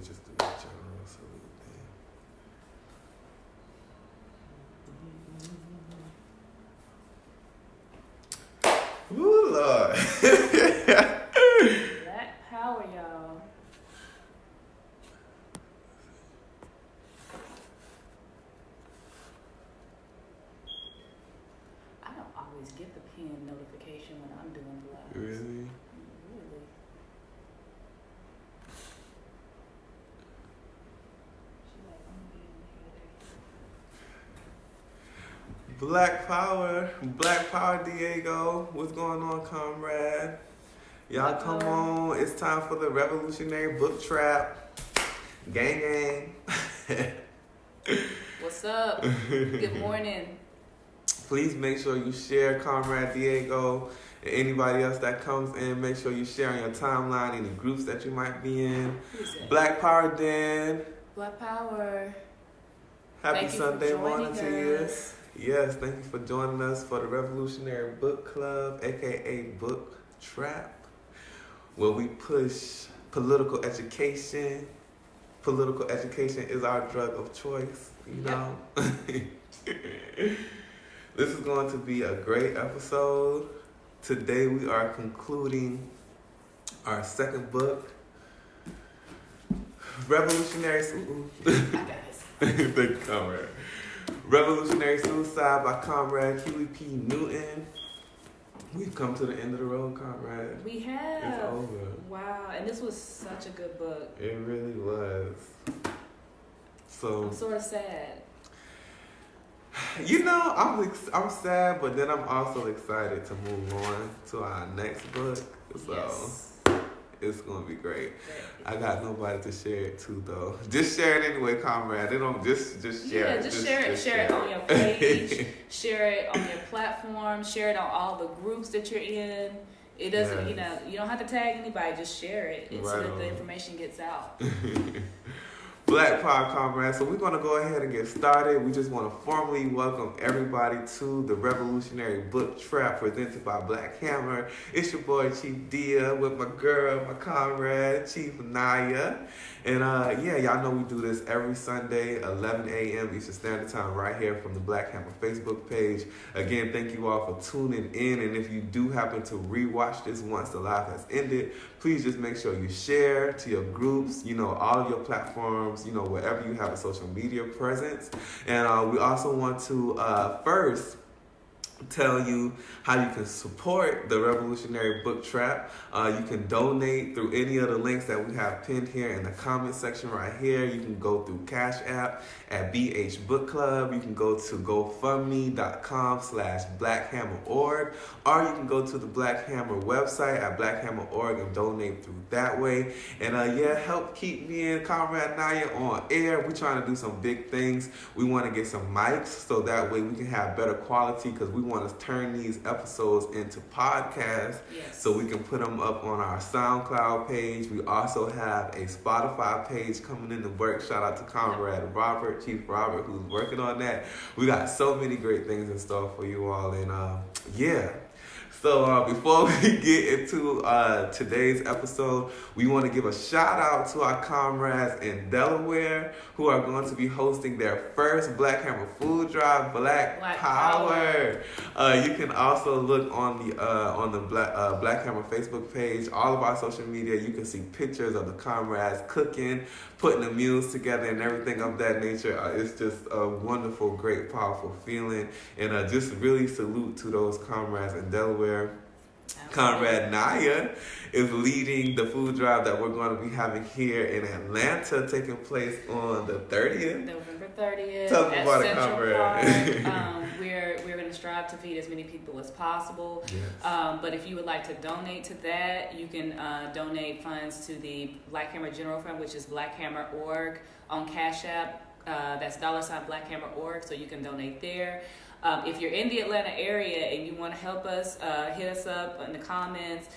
just do the general salute then. Ooh, Lord. Black power, y'all. I don't always get the pin notification when I'm doing vlogs. Really? Black Power, Diego. What's going on, comrade? Y'all come on. It's time for the Revolutionary Book Trap. Gang. What's up? Good morning. Please make sure you share Comrade Diego and anybody else that comes in. Make sure you share on your timeline, any groups that you might be in. Black Power Den. Black Power. Happy Sunday morning to you. Yes, thank you for joining us for the Revolutionary Book Club, aka Book Trap, where we push political education. Political education is our drug of choice, you know. This is going to be a great episode. Today we are concluding our second book, Revolutionary the comrade. Revolutionary Suicide by Comrade Huey P. Newton. We've come to the end of the road, comrade. We have. It's over. Wow, and this was such a good book. It really was. So I'm sort of sad. You know, I'm sad, but then I'm also excited to move on to our next book. So Yes. It's gonna be great. I got nobody to share it to though. Just share it anyway, comrade. They don't just share it. Just share it. Share it on your page. Share it on your platform. Share it on all the groups that you're in. It doesn't, you know, you don't have to tag anybody. Just share it so that the information gets out. Black Power, comrades. So we're going to go ahead and get started. We just want to formally welcome everybody to the Revolutionary Book Trap presented by Black Hammer. It's your boy, Chief Dia, with my girl, my comrade, Chief Nyah. And yeah, y'all know we do this every Sunday, 11 a.m. Eastern Standard Time, right here from the Black Hammer Facebook page. Again, thank you all for tuning in. And if you do happen to rewatch this once the live has ended, please just make sure you share to your groups, you know, all of your platforms, you know, wherever you have a social media presence. And we also want to first tell you how you can support the Revolutionary Book Trap. You can donate through any of the links that we have pinned here in the comment section right here. You can go through CashApp at BHBookclub. You can go to GoFundMe.com/BlackHammerOrg, or you can go to the Black Hammer website at BlackHammerOrg and donate through that way. And yeah, help keep me and Comrade Nyah on air. We're trying to do some big things. We want to get some mics so that way we can have better quality, because we want to turn these episodes into podcasts. Yes. So we can put them up on our SoundCloud page. We also have a Spotify page coming in the work. Shout out to Comrade Robert, Chief Robert, who's working on that. We got so many great things in store for you all. And yeah. So before we get into today's episode, we want to give a shout out to our comrades in Delaware who are going to be hosting their first Black Hammer food drive, Black Power. You can also look on the Black Hammer Facebook page, all of our social media. You can see pictures of the comrades cooking, putting the meals together and everything of that nature. It's just a wonderful, great, powerful feeling. And just really salute to those comrades in Delaware. Comrade Nyah is leading the food drive that we're going to be having here in Atlanta, taking place on the 30th. November 30th. Tell me about it, Central comrade. Park. We're going to strive to feed as many people as possible. Yes. But if you would like to donate to that, you can donate funds to the Black Hammer General Fund, which is BlackHammer.org on CashApp. That's $BlackHammer.org, so you can donate there. If you're in the Atlanta area and you want to help us, hit us up in the comments.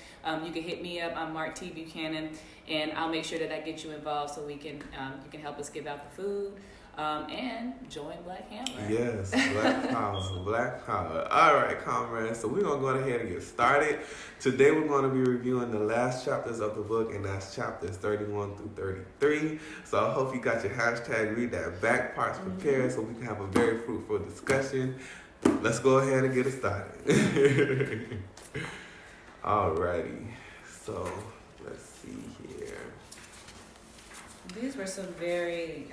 You can hit me up. I'm Mark T. Buchanan, and I'll make sure that I get you involved so we can you can help us give out the food. and join Black Hammer. Yes, Black Power, Black Power. All right, comrades. So we're going to go ahead and get started. Today we're going to be reviewing the last chapters of the book, and that's chapters 31 through 33. So I hope you got your hashtag read that back parts prepared so we can have a very fruitful discussion. Let's go ahead and get it started. Alrighty. So let's see here. These were some very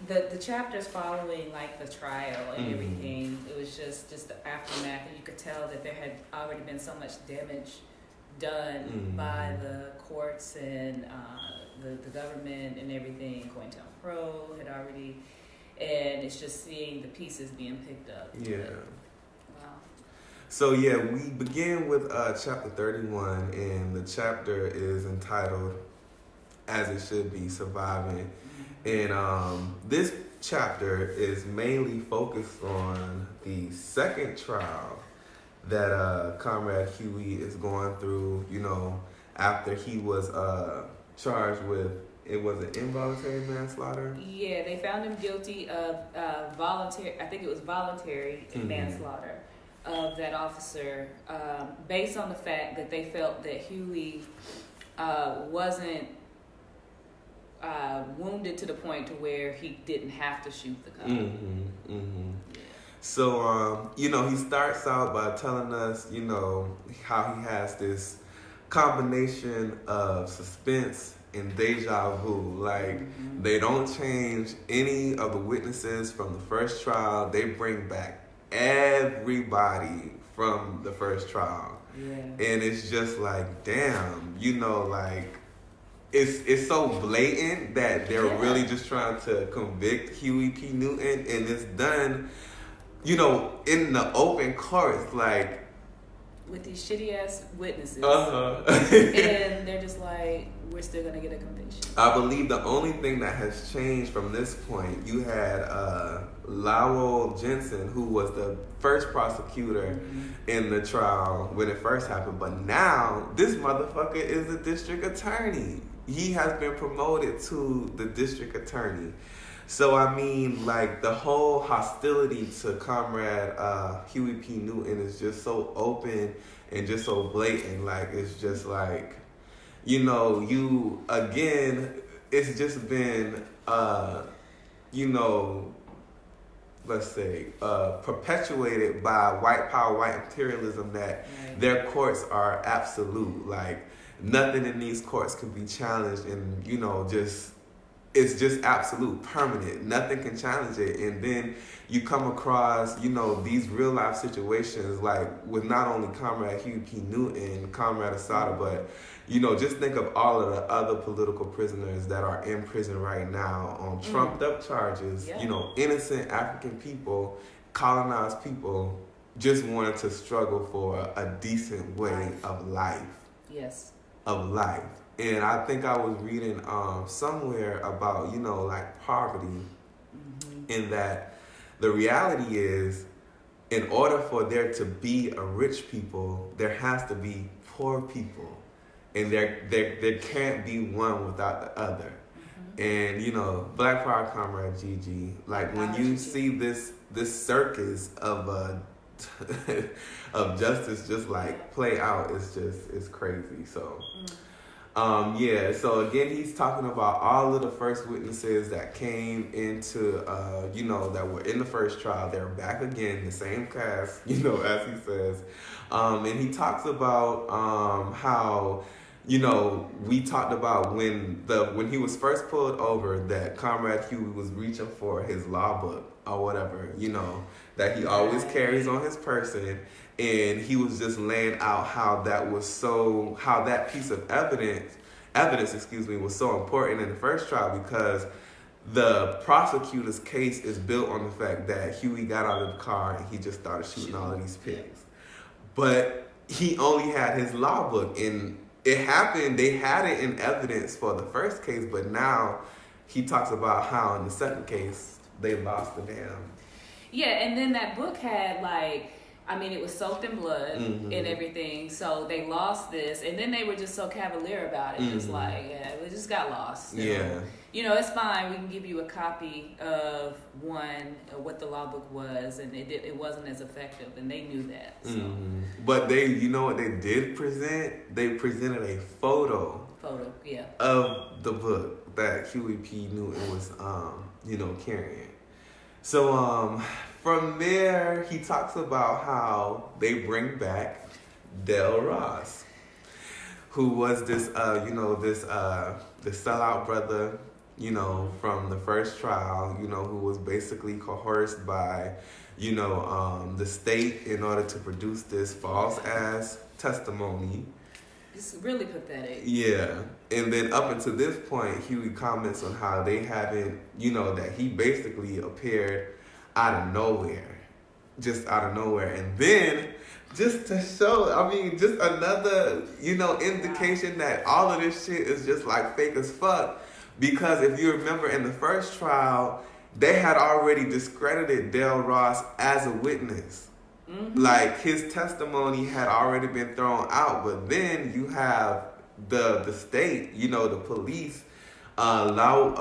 the chapters following like the trial and everything. It was just the aftermath, and you could tell that there had already been so much damage done by the courts and the government and everything. Cointel Pro had already, and it's just seeing the pieces being picked up. Yeah. Wow. So yeah, we begin with chapter 31, and the chapter is entitled "As It Should Be: Surviving." And this chapter is mainly focused on the second trial that Comrade Huey is going through, you know, after he was charged with, it was an involuntary manslaughter? Yeah, they found him guilty of voluntary, I think it was voluntary manslaughter of that officer, based on the fact that they felt that Huey wasn't wounded to the point to where he didn't have to shoot the cop. So, you know, he starts out by telling us, you know, how he has this combination of suspense and deja vu. Like, they don't change any of the witnesses from the first trial. They bring back everybody from the first trial. Yeah. And it's just like, damn, you know, like, it's so blatant that they're really just trying to convict Huey P. Newton, and it's done, you know, in the open courts, like with these shitty ass witnesses. And they're just like, we're still gonna get a conviction. I believe the only thing that has changed from this point, you had Lowell Jensen, who was the first prosecutor in the trial when it first happened, but now this motherfucker is the district attorney. He has been promoted to the district attorney. So, I mean, like, the whole hostility to Comrade Huey P. Newton is just so open and just so blatant. Like, it's just like, you know, it's just been, you know, let's say, perpetuated by white power, white imperialism, that their courts are absolute. Like, nothing in these courts can be challenged, and, you know, it's just absolute, permanent. Nothing can challenge it. And then you come across, you know, these real life situations, like with not only Comrade Huey P. Newton, Comrade Assata, but, you know, just think of all of the other political prisoners that are in prison right now on trumped up charges. You know, innocent African people, colonized people, just wanted to struggle for a decent way of life. Yes. Of life. And I think I was reading somewhere about, you know, like poverty, in that the reality is, in order for there to be a rich people, there has to be poor people. And there can't be one without the other. And, you know, Black Power Comrade Gigi, like when you see this circus of of justice just like play out, it's crazy. So so again, he's talking about all of the first witnesses that came into you know, that were in the first trial. They're back again, the same cast, you know, as he says. And he talks about how, you know, we talked about when he was first pulled over, that Comrade Huey was reaching for his law book or whatever, you know, that he always carries on his person. And he was just laying out how that piece of evidence, was so important in the first trial, because the prosecutor's case is built on the fact that Huey got out of the car and he just started shooting all of these pigs. But he only had his law book, and it happened, they had it in evidence for the first case, but now he talks about how in the second case they lost the damn. Yeah, and then that book had like, I mean, it was soaked in blood and everything. So they lost this, and then they were just so cavalier about it. Just like, yeah, we just got lost. So, you know, it's fine. We can give you a copy of what the law book was, and it wasn't as effective, and they knew that. So. But they, you know what they did present? They presented a photo. Yeah. Of the book that Huey P. Newton was, you know, carrying. So, from there, he talks about how they bring back Del Ross, who was this, you know, this sellout brother, you know, from the first trial, you know, who was basically coerced by, you know, the state in order to produce this false ass testimony. It's really pathetic. Yeah. And then up until this point, Huey comments on how they haven't, you know, that he basically appeared out of nowhere. Just out of nowhere. And then, just to show, I mean, just another, you know, indication that all of this shit is just like fake as fuck. Because if you remember in the first trial, they had already discredited Del Ross as a witness. Like, his testimony had already been thrown out. But then you have the state, you know, the police, Lowell,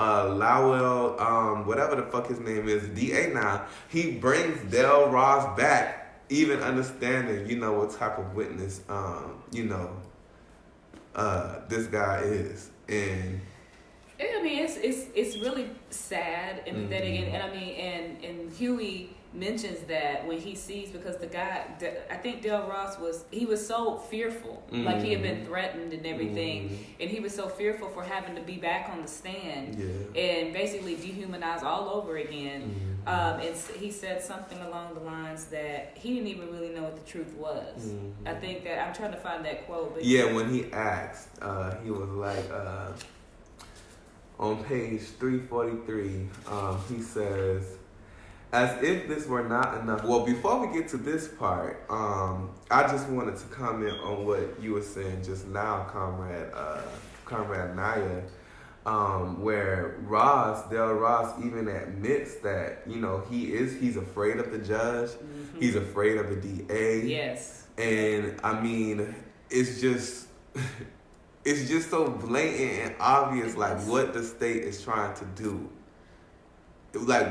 whatever the fuck his name is, DA now, he brings Del Ross back, even understanding, you know, what type of witness, you know, this guy is. And I mean, it's really sad and pathetic, and I mean, and Huey mentions that when he sees, because the guy, I think Del Ross was so fearful, like he had been threatened and everything, and he was so fearful for having to be back on the stand and basically dehumanized all over again. And he said something along the lines that he didn't even really know what the truth was. I think that, I'm trying to find that quote. But when he asked, he was like, on page 343, he says, as if this were not enough. Well, before we get to this part, I just wanted to comment on what you were saying just now, Comrade Nyah, where Del Ross even admits that, you know, he's afraid of the judge, he's afraid of the DA. Yes. And I mean, it's just so blatant and obvious, like, what the state is trying to do. Like,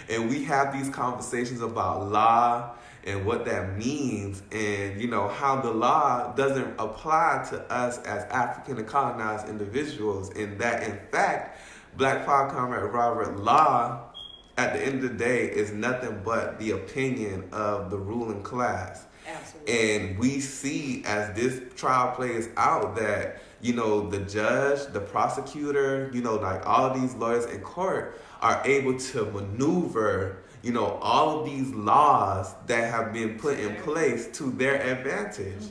and we have these conversations about law and what that means, and, you know, how the law doesn't apply to us as African and colonized individuals, and that, in fact, Black Power Comrade Robert, law, at the end of the day, is nothing but the opinion of the ruling class. Absolutely. And we see, as this trial plays out, that, you know, the judge, the prosecutor, you know, like all of these lawyers in court are able to maneuver, you know, all of these laws that have been put in place to their advantage.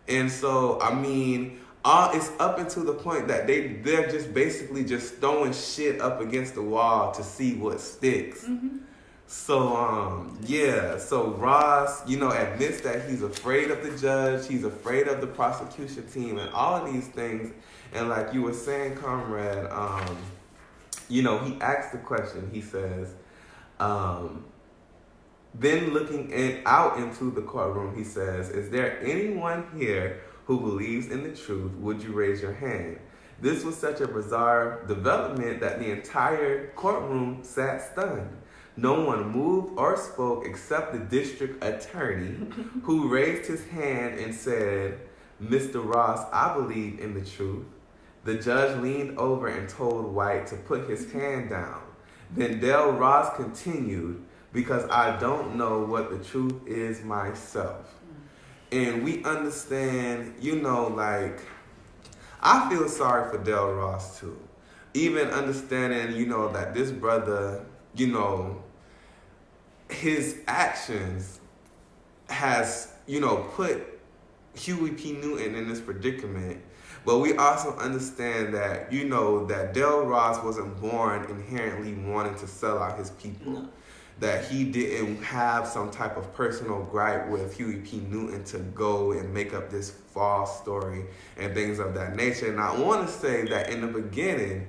And so, I mean, it's up until the point that they're just basically just throwing shit up against the wall to see what sticks. So, so Ross, you know, admits that he's afraid of the judge, he's afraid of the prosecution team, and all of these things. And like you were saying, Comrade, you know, he asks the question, he says, then looking out into the courtroom, he says, is there anyone here who believes in the truth? Would you raise your hand? This was such a bizarre development that the entire courtroom sat stunned. No one moved or spoke except the district attorney, who raised his hand and said, Mr. Ross, I believe in the truth. The judge leaned over and told White to put his hand down. Then Del Ross continued, because I don't know what the truth is myself. And we understand, you know, like, I feel sorry for Del Ross too. Even understanding, you know, that this brother, you know, his actions has, you know, put Huey P. Newton in this predicament. But we also understand that, you know, that Del Ross wasn't born inherently wanting to sell out his people. No. That he didn't have some type of personal gripe with Huey P. Newton to go and make up this false story and things of that nature. And I want to say that in the beginning,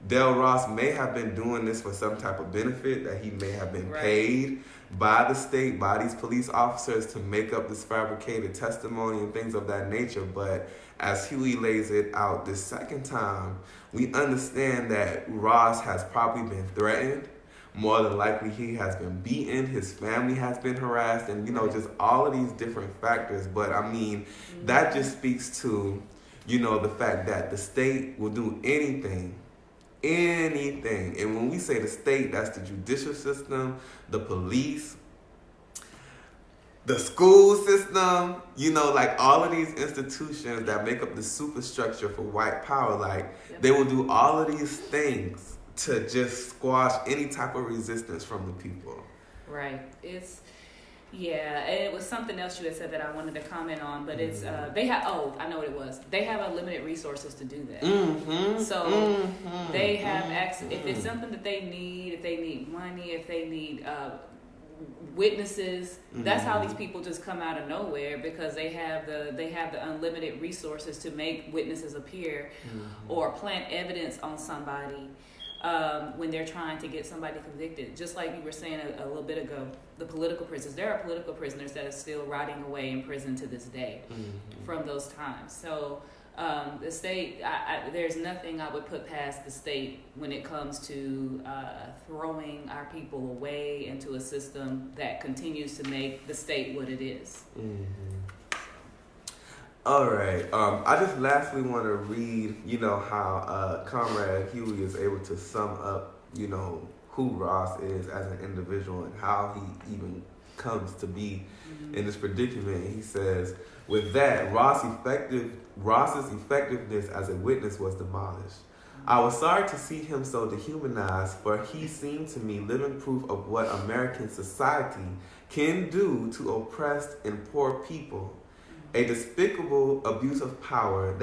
Del Ross may have been doing this for some type of benefit, that he may have been paid by the state, by these police officers to make up this fabricated testimony and things of that nature. But as Huey lays it out this second time, we understand that Ross has probably been threatened. More than likely, he has been beaten. His family has been harassed, and just all of these different factors. But I mean, that just speaks to, the fact that the state will do anything. And when we say the state, that's the judicial system, the police, the school system, like all of these institutions that make up the superstructure for white power. Like, they will do all of these things to just squash any type of resistance from the people. Right. It was something else you had said that I wanted to comment on, but it's they have. Oh, I know what it was. They have unlimited resources to do that. So they have access. If it's something that they need, if they need money, if they need witnesses, that's how these people just come out of nowhere, because they have the unlimited resources to make witnesses appear or plant evidence on somebody. When they're trying to get somebody convicted. Just like you were saying a little bit ago, the political prisoners. There are political prisoners that are still rotting away in prison to this day from those times. So the state, there's nothing I would put past the state when it comes to throwing our people away into a system that continues to make the state what it is. All right. I just lastly want to read, how Comrade Huey is able to sum up, who Ross is as an individual and how he even comes to be in this predicament. He says, with that, Ross's effectiveness as a witness was demolished. I was sorry to see him so dehumanized, for he seemed to me living proof of what American society can do to oppressed and poor people. A despicable abuse of power a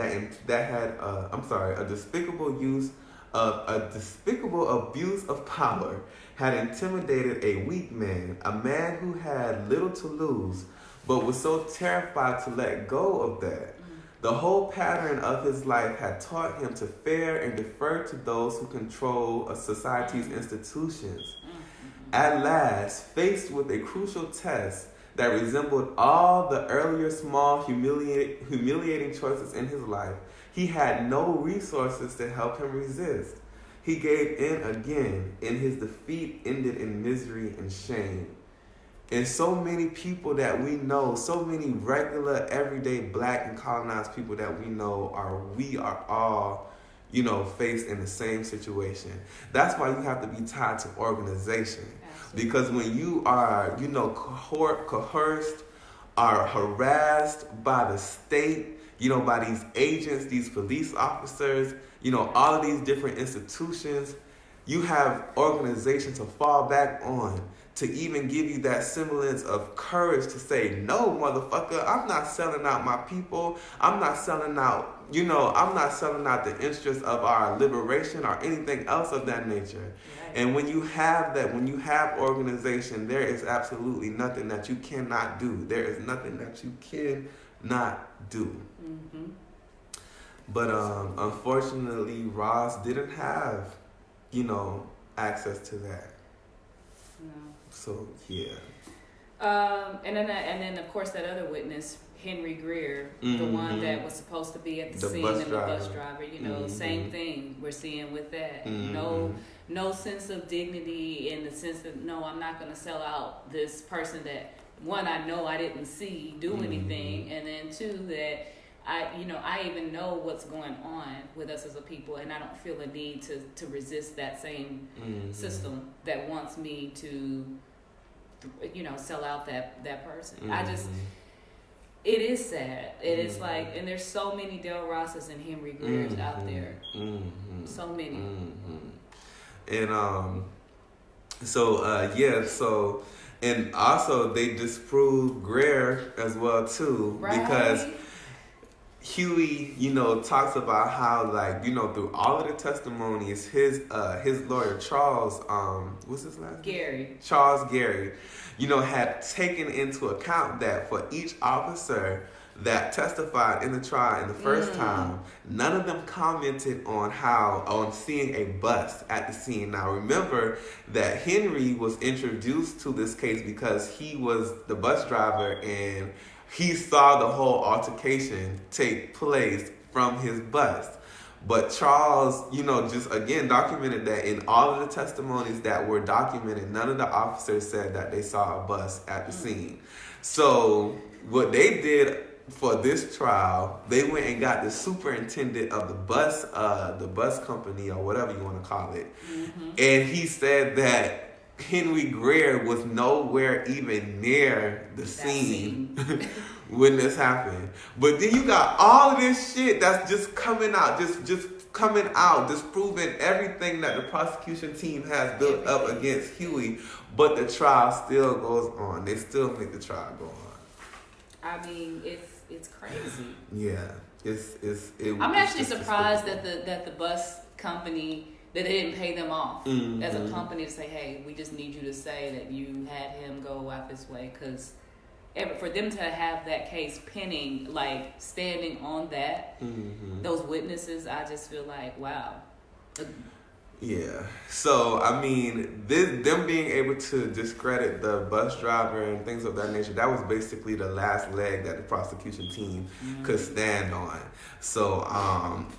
despicable abuse of power had intimidated a weak man, a man who had little to lose, but was so terrified to let go of that. The whole pattern of his life had taught him to fear and defer to those who control a society's institutions. At last, faced with a crucial test that resembled all the earlier small humiliating choices in his life, he had no resources to help him resist. He gave in again, and his defeat ended in misery and shame. And so many people that we know, so many regular, everyday black and colonized people that we know we are all, faced in the same situation. That's why you have to be tied to organization. Absolutely. Because when you are, coerced, are harassed by the state, by these agents, these police officers, all of these different institutions, you have organization to fall back on, to even give you that semblance of courage to say, no, motherfucker, I'm not selling out my people. I'm not selling out, I'm not selling out the interests of our liberation or anything else of that nature. Right. And when you have that, when you have organization, there is absolutely nothing that you cannot do. There is nothing that you cannot do. Mm-hmm. But unfortunately, Ross didn't have, access to that. No. So yeah. And then of course that other witness, Henry Greer, the one that was supposed to be at the scene, and the bus driver. Same thing we're seeing with that. No sense of dignity, in the sense that no, I'm not going to sell out this person that, one, I know I didn't see do anything, and then two, that I even know what's going on with us as a people, and I don't feel a need to resist that same system that wants me to, sell out that person. It is sad. It is like, and there's so many Del Rosses and Henry Greers out there. So many. And and also they disproved Greer as well too, right? Because Huey, talks about how, through all of the testimonies, his lawyer, Charles, what's his last name? Charles Gary, had taken into account that for each officer that testified in the trial in the first time, none of them commented on seeing a bus at the scene. Now remember that Henry was introduced to this case because he was the bus driver and he saw the whole altercation take place from his bus. But Charles, just again documented that in all of the testimonies that were documented, none of the officers said that they saw a bus at the scene. So what they did for this trial, they went and got the superintendent of the bus company or whatever you want to call it. And he said that Henry Greer was nowhere even near the scene when this happened. But then you got all of this shit that's just coming out, just coming out, disproving everything that the prosecution team has built up against Huey. But the trial still goes on. They still make the trial go on. I mean, it's crazy. Yeah, I'm actually surprised that the bus company, that they didn't pay them off as a company to say, hey, we just need you to say that you had him go out this way. Because for them to have that case pending, like standing on that, those witnesses, I just feel like, wow. Yeah. So, I mean, them being able to discredit the bus driver and things of that nature, that was basically the last leg that the prosecution team could stand on. So,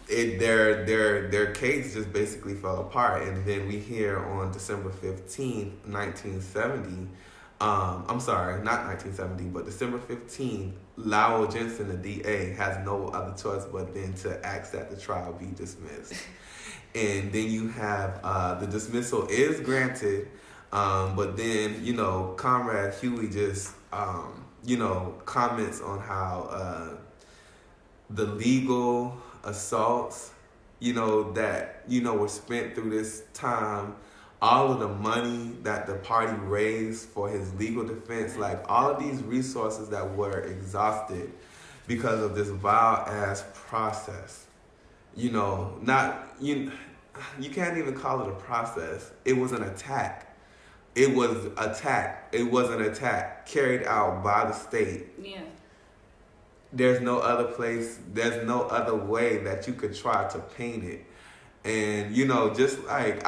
their case just basically fell apart. And then we hear on December 15th, 1970, I'm sorry, not 1970, but December 15th, Lowell Jensen, the DA, has no other choice but then to ask that the trial be dismissed. And then you have the dismissal is granted, but then, Comrade Huey just, comments on how the legal assaults, that, were spent through this time, all of the money that the party raised for his legal defense, like all of these resources that were exhausted because of this vile-ass process. You can't even call it a process. It was an attack. It was an attack carried out by the state. Yeah. There's no other place, there's no other way that you could try to paint it. And, just like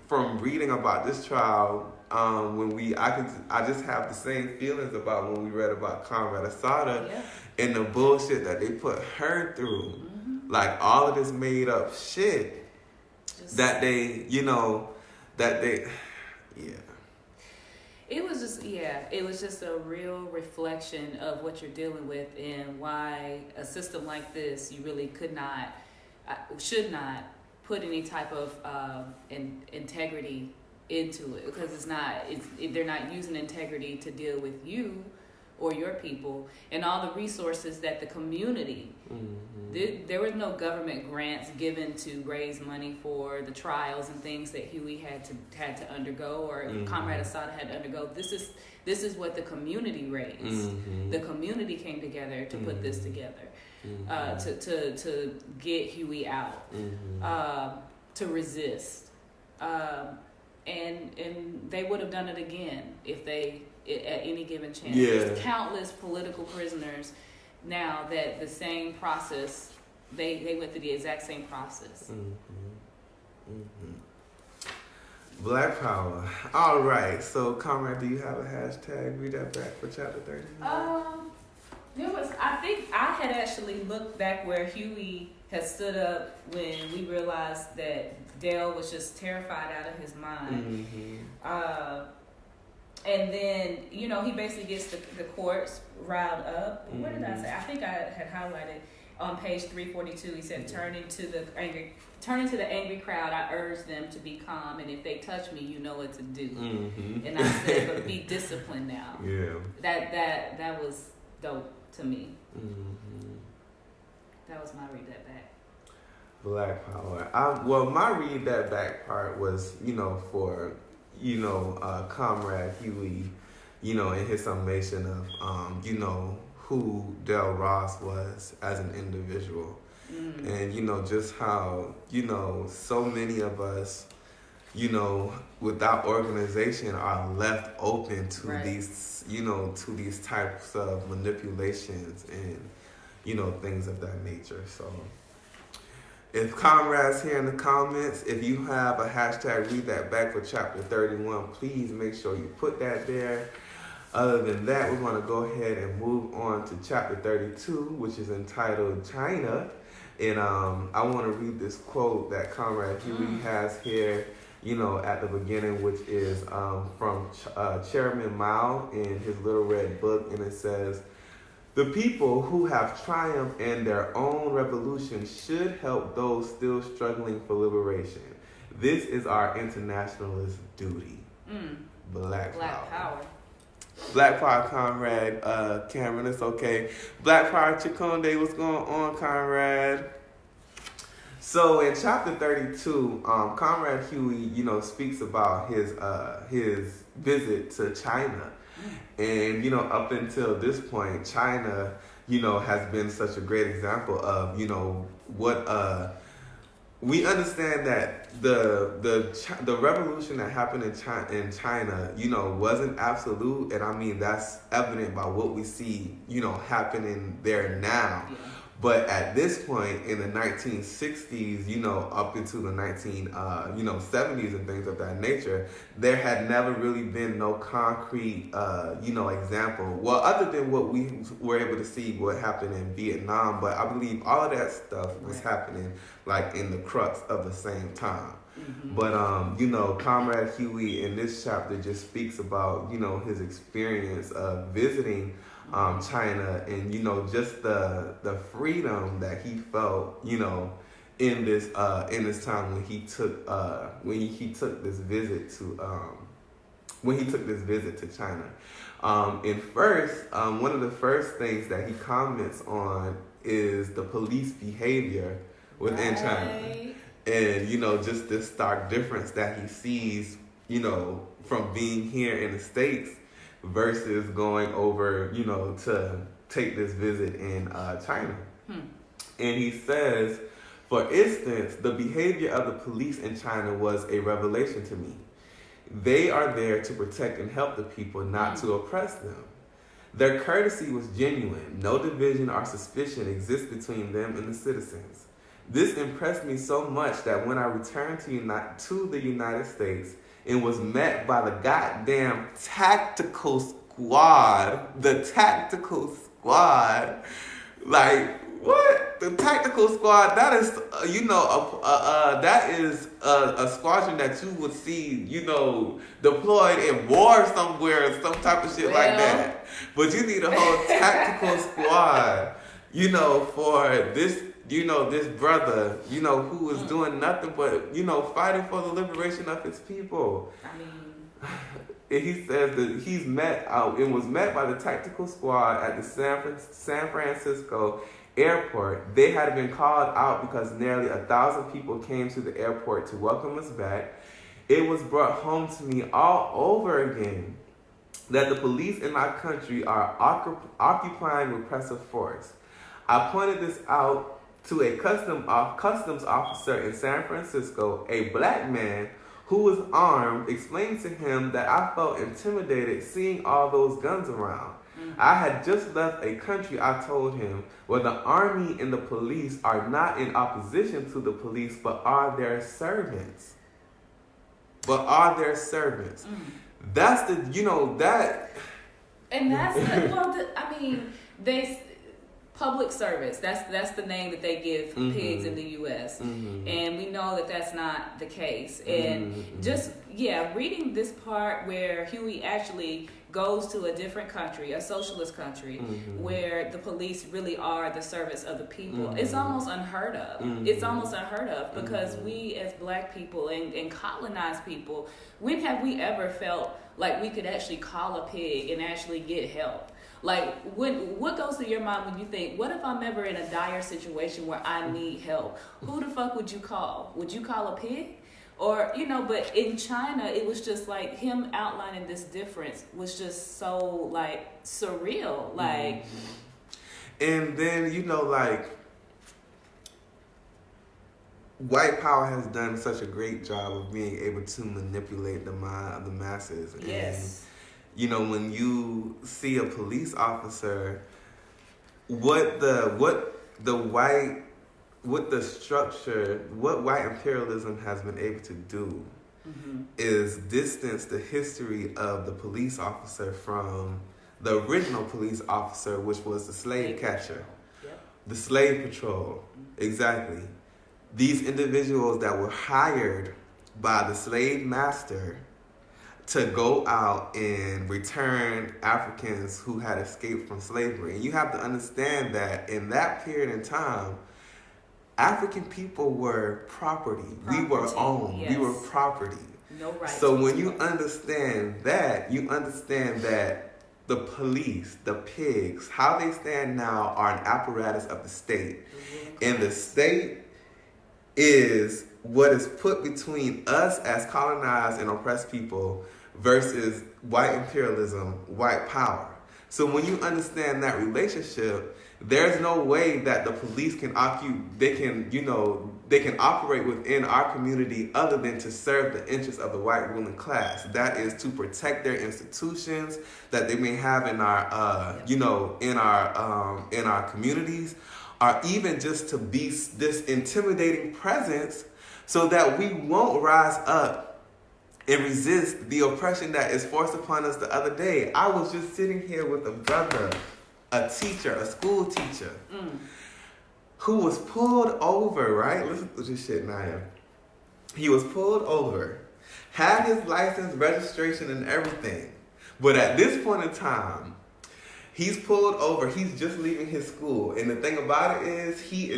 from reading about this trial, I just have the same feelings about when we read about Comrade Asada and the bullshit that they put her through. Like all of this made up shit that they. It was just a real reflection of what you're dealing with and why a system like this, you really should not put any type of integrity into it, because they're not using integrity to deal with you or your people and all the resources that the community. There was no government grants given to raise money for the trials and things that Huey had to undergo, or Comrade Asada had to undergo. This is what the community raised. The community came together to put this together, to get Huey out, to resist, and they would have done it again if they at any given chance. There's countless political prisoners now that the same process, they went through the exact same process. Black Power. All right. So, Comrade, do you have a hashtag? Read that back for chapter 30. I think I had actually looked back where Huey had stood up when we realized that Dale was just terrified out of his mind. And then, he basically gets the courts riled up. What did I say? I think I had highlighted on page 342. He said, turning to the angry crowd, I urge them to be calm, and if they touch me, you know what to do. And I said, but be disciplined now. Yeah. That was dope to me. That was my read that back. Black Power. Well, my read that back part was, for Comrade Huey, in his summation of, who Del Ross was as an individual. And, just how, so many of us, without organization, are left open to Right. these, to these types of manipulations and, things of that nature. So, if comrades here in the comments, if you have a hashtag read that back for chapter 31, please make sure you put that there. Other than that, we're going to go ahead and move on to chapter 32, which is entitled China. And I want to read this quote that Comrade Huey has here, at the beginning, which is from Chairman Mao in his Little Red Book. And it says, "The people who have triumphed in their own revolution should help those still struggling for liberation. This is our internationalist duty." Black Power. Black Power, Comrade Cameron, it's okay. Black Power Chikonde, what's going on, Comrade? So in chapter 32, Comrade Huey, speaks about his visit to China. And, up until this point, China, has been such a great example of, what we understand that the revolution that happened in China, wasn't absolute, and I mean that's evident by what we see, happening there now. Yeah. But at this point in the 1960s, up into the 70s and things of that nature, there had never really been no concrete, example. Well, other than what we were able to see what happened in Vietnam, but I believe all of that stuff was happening like in the crux of the same time. But, Comrade Huey in this chapter just speaks about, his experience of visiting China and, just the freedom that he felt, in this time when he took this visit to China. And first, one of the first things that he comments on is the police behavior within China. And, just this stark difference that he sees, from being here in the States versus going over, to take this visit in China. And he says, "For instance, the behavior of the police in China was a revelation to me. They are there to protect and help the people, not to oppress them. Their courtesy was genuine. No division or suspicion exists between them and the citizens. This impressed me so much that when I returned to the United States and was met by the goddamn tactical squad, like, what? The tactical squad, that is, that is a squadron that you would see, deployed in war somewhere, some type of shit like that. But you need a whole tactical squad, for this, this brother, who was doing nothing but, fighting for the liberation of his people." I mean, and he says that he's met and was met by the tactical squad at the San Francisco airport. They had been called out because nearly 1,000 people came to the airport to welcome us back. It was brought home to me all over again that the police in our country are occupying repressive force. I pointed this out to a customs officer in San Francisco, a black man who was armed, explained to him that I felt intimidated seeing all those guns around. I had just left a country, I told him, where the army and the police are not in opposition to the police, but are their servants. That's the, that... And that's public service. That's the name that they give pigs in the U.S. And we know that that's not the case. And reading this part where Huey actually goes to a different country, a socialist country, where the police really are the servants of the people, it's almost unheard of. It's almost unheard of because we as black people and colonized people, when have we ever felt like we could actually call a pig and actually get help? Like, what goes through your mind when you think, what if I'm ever in a dire situation where I need help? Who the fuck would you call? Would you call a pig? Or, but in China, it was just like him outlining this difference was just so, like, surreal. Like, and then, white power has done such a great job of being able to manipulate the mind of the masses. Yes. And, you know, when you see a police officer, what white imperialism has been able to do is distance the history of the police officer from the original police officer, which was the slave catcher, the slave patrol. Exactly. These individuals that were hired by the slave master to go out and return Africans who had escaped from slavery. And you have to understand that in that period in time, African people were property. We were owned. Yes. We were property. No rights. So when you understand that the police, the pigs, how they stand now are an apparatus of the state. And the state is what is put between us as colonized and oppressed people versus white imperialism, white power. So when you understand that relationship, there's no way that the police can operate within our community other than to serve the interests of the white ruling class. That is to protect their institutions that they may have in our, in our communities, or even just to be this intimidating presence so that we won't rise up and resist the oppression that is forced upon us the other day. I was just sitting here with a brother, a teacher, a school teacher, who was pulled over, right? Listen to this shit, Nyah. He was pulled over, had his license, registration, and everything. But at this point in time, he's pulled over. He's just leaving his school. And the thing about it is he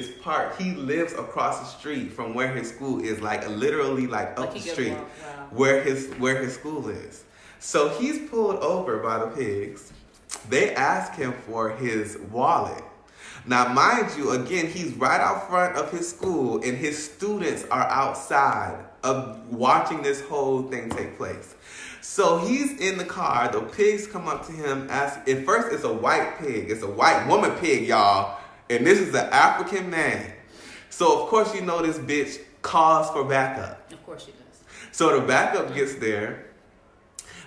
lives across the street from where his school is, literally up the street. Wow. where his school is. So he's pulled over by the pigs. They ask him for his wallet. Now, mind you, again, he's right out front of his school and his students are outside of watching this whole thing take place. So he's in the car. The pigs come up to him. At first, it's a white pig. It's a white woman pig, y'all. And this is an African man. So, of course, you know this bitch calls for backup. Of course she does. So the backup gets there.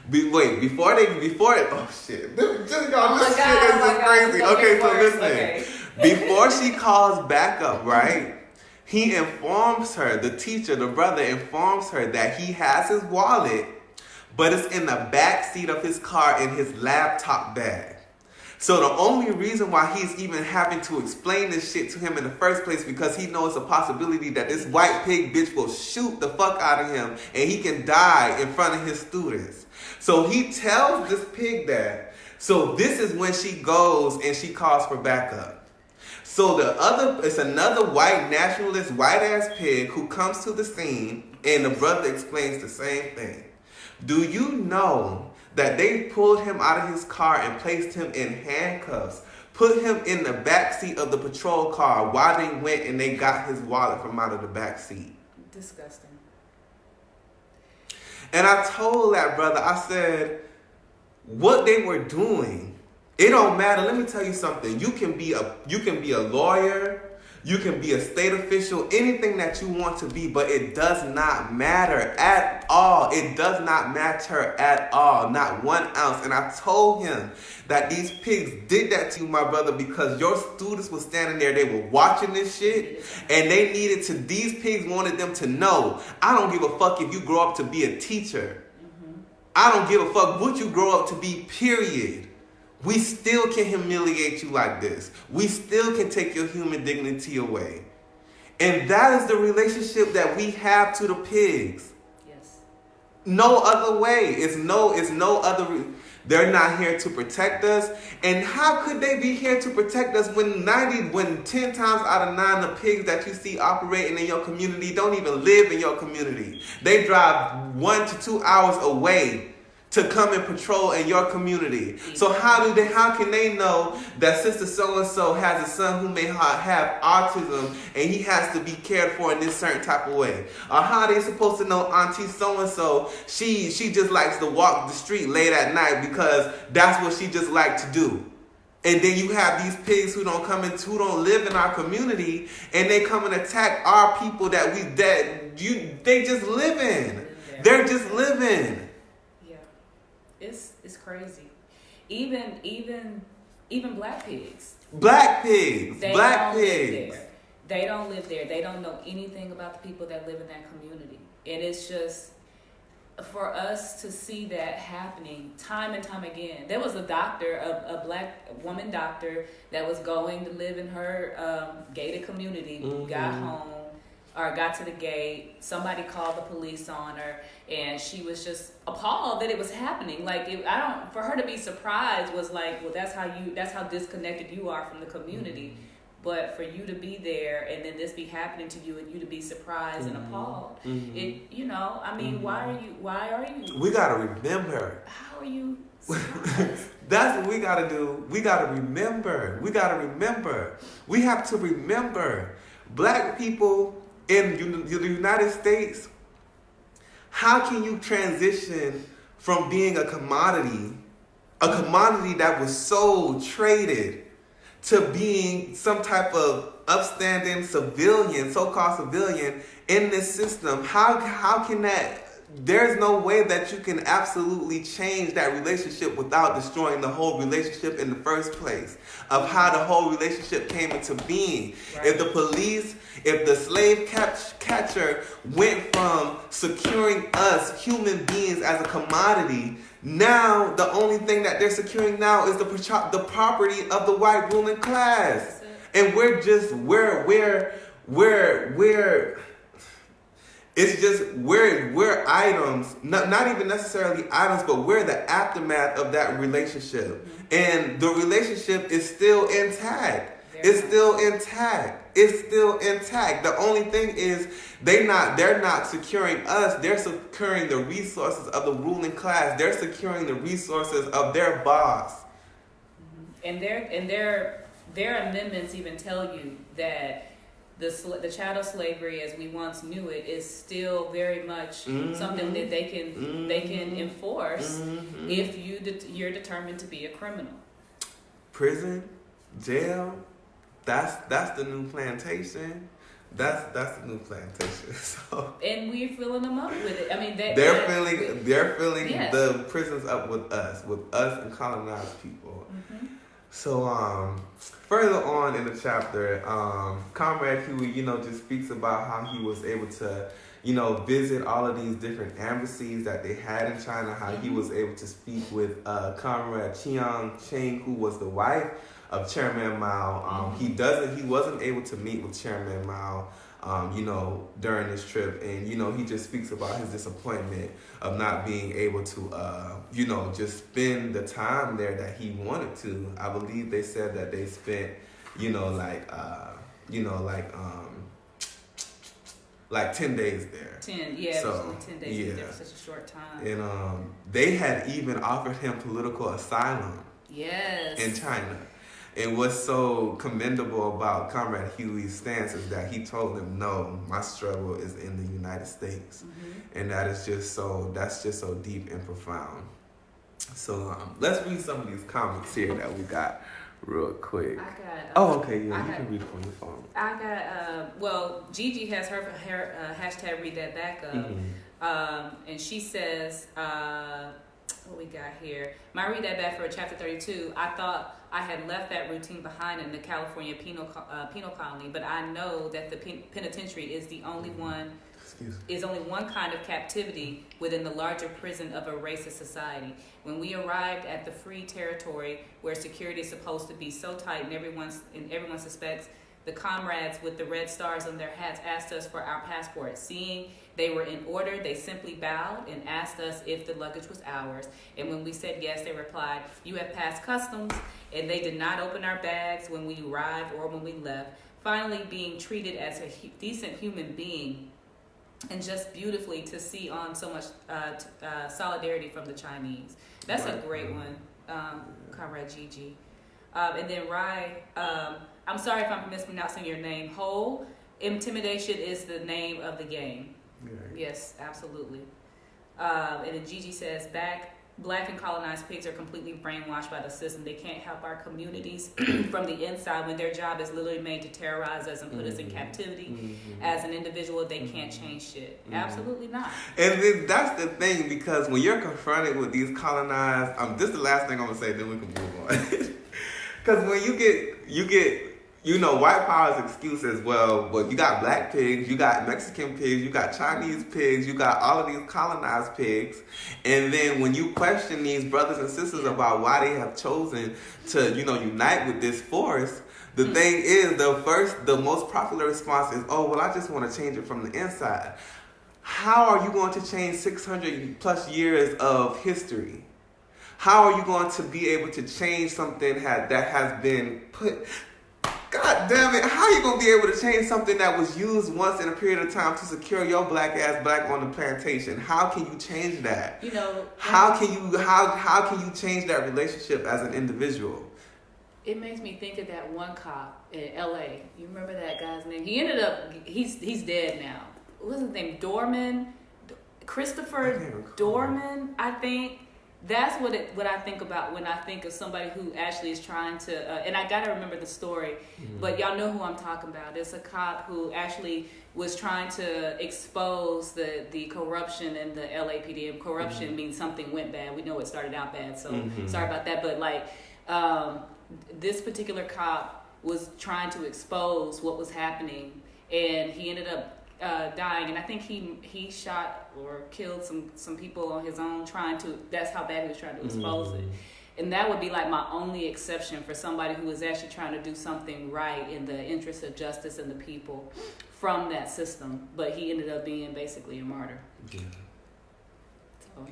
Before oh shit. This shit is crazy. Okay, so listen. Okay. Before she calls backup, right? He informs her, the teacher, the brother informs her that he has his wallet, but it's in the back seat of his car in his laptop bag. So the only reason why he's even having to explain this shit to him in the first place, because he knows a possibility that this white pig bitch will shoot the fuck out of him and he can die in front of his students. So he tells this pig that. So this is when she goes and she calls for backup. So it's another white nationalist, white ass pig who comes to the scene, and the brother explains the same thing. Do you know that they pulled him out of his car and placed him in handcuffs, put him in the back seat of the patrol car while they went and they got his wallet from out of the back seat? Disgusting. And I told that brother, I said, what they were doing, it don't matter. Let me tell you something. You can be a lawyer, you can be a state official, anything that you want to be, but it does not matter at all. It does not matter at all, not 1 ounce. And I told him that these pigs did that to you, my brother, because your students were standing there, they were watching this shit, and these pigs wanted them to know, I don't give a fuck if you grow up to be a teacher. I don't give a fuck what you grow up to be, period. We still can humiliate you like this. We still can take your human dignity away. And that is the relationship that we have to the pigs. Yes. No other way. It's no other. They're not here to protect us. And how could they be here to protect us when 10 times out of 9 the pigs that you see operating in your community don't even live in your community? They drive 1 to 2 hours away to come and patrol in your community. So how can they know that sister so-and-so has a son who may have autism and he has to be cared for in this certain type of way? Or how are they supposed to know auntie so-and-so, she just likes to walk the street late at night because that's what she just likes to do? And then you have these pigs who don't live in our community, and they come and attack our people they just live in. They're just living. Yeah, it's crazy. Even black pigs. Black pigs. They Black don't pigs. Live there. They don't live there. They don't know anything about the people that live in that community, and it's just. For us to see that happening time and time again. There was a doctor, a black woman doctor, that was going to live in her gated community, got home, or got to the gate. Somebody called the police on her, and she was just appalled that it was happening. Like, for her to be surprised was like, well, that's how disconnected you are from the community. But for you to be there and then this be happening to you and you to be surprised and appalled, why are you? We gotta remember. How are you surprised? That's what we gotta do. We gotta remember. We have to remember. Black people in the United States, how can you transition from being a commodity that was sold, traded, to being some type of upstanding civilian, so-called civilian in this system? How can that? There's no way that you can absolutely change that relationship without destroying the whole relationship in the first place of how the whole relationship came into being. Right. If the slave catcher went from securing us human beings as a commodity, now the only thing that they're securing now is the property of the white ruling class. And we're items, not even necessarily items, but we're the aftermath of that relationship. And the relationship is still intact. It's still intact. The only thing is they're not securing us. They're securing the resources of the ruling class. They're securing the resources of their boss. And their amendments even tell you that the chattel slavery as we once knew it is still very much something that they can enforce if you're determined to be a criminal. Prison, jail, that's the new plantation. That's the new plantation. So, and we're filling them up with it. I mean, they're filling yes. the prisons up with us and colonized people. So, further on in the chapter, Comrade Huey, just speaks about how he was able to, visit all of these different embassies that they had in China, how he was able to speak with Comrade Chiang Ching, who was the wife of Chairman Mao. He wasn't able to meet with Chairman Mao, during this trip. And, he just speaks about his disappointment of not being able to, just spend the time there that he wanted to. I believe they said that they spent, like 10 days there. 10 days there for such a short time. And they had even offered him political asylum in China. And what's so commendable about Comrade Huey's stance is that he told them, no, my struggle is in the United States. And that's just so deep and profound. So let's read some of these comments here that we got real quick. You can read it from your phone. I got, Gigi has her hashtag read that back up. And she says, what we got here? My read that back for chapter 32. I thought I had left that routine behind in the California penal colony, but I know that the penitentiary is the only one. Is only one kind of captivity within the larger prison of a racist society. When we arrived at the free territory where security is supposed to be so tight and everyone suspects, the comrades with the red stars on their hats asked us for our passports. Seeing they were in order, they simply bowed and asked us if the luggage was ours. And when we said yes, they replied, "You have passed customs." And they did not open our bags when we arrived or when we left. Finally, being treated as a decent human being. And just beautifully to see on so much solidarity from the Chinese. That's a great one, Comrade Gigi. And then Rai, I'm sorry if I'm mispronouncing your name. Ho, intimidation is the name of the game. Yes, absolutely. And then Gigi says, back Black and colonized pigs are completely brainwashed by the system. They can't help our communities from the inside when their job is literally made to terrorize us and put us in captivity. As an individual, they can't change shit. Absolutely not. And then that's the thing, because when you're confronted with these colonized, this is the last thing I'm gonna say, then we can move on. Because when you get white power's excuse as well, but you got black pigs, you got Mexican pigs, you got Chinese pigs, you got all of these colonized pigs. And then when you question these brothers and sisters about why they have chosen to, unite with this force, the thing is, the most popular response is, oh, well, I just want to change it from the inside. How are you going to change 600 plus years of history? How are you going to be able to change something that has been put... God damn it, how are you going to be able to change something that was used once in a period of time to secure your black ass back on the plantation? How can you change that? How can you change that relationship as an individual? It makes me think of that one cop in LA. You remember that guy's name? He ended up, he's dead now. What was his name? Christopher Dorman, I think. That's what I think about when I think of somebody who actually is trying to, and I gotta remember the story, but y'all know who I'm talking about. It's a cop who actually was trying to expose the corruption in the LAPD. And corruption means something went bad. We know it started out bad, so sorry about that. But this particular cop was trying to expose what was happening, and he ended up dying, and I think he shot or killed some people on his own that's how bad he was trying to expose it. And that would be like my only exception for somebody who was actually trying to do something right in the interest of justice and the people from that system. But he ended up being basically a martyr. Yeah. So.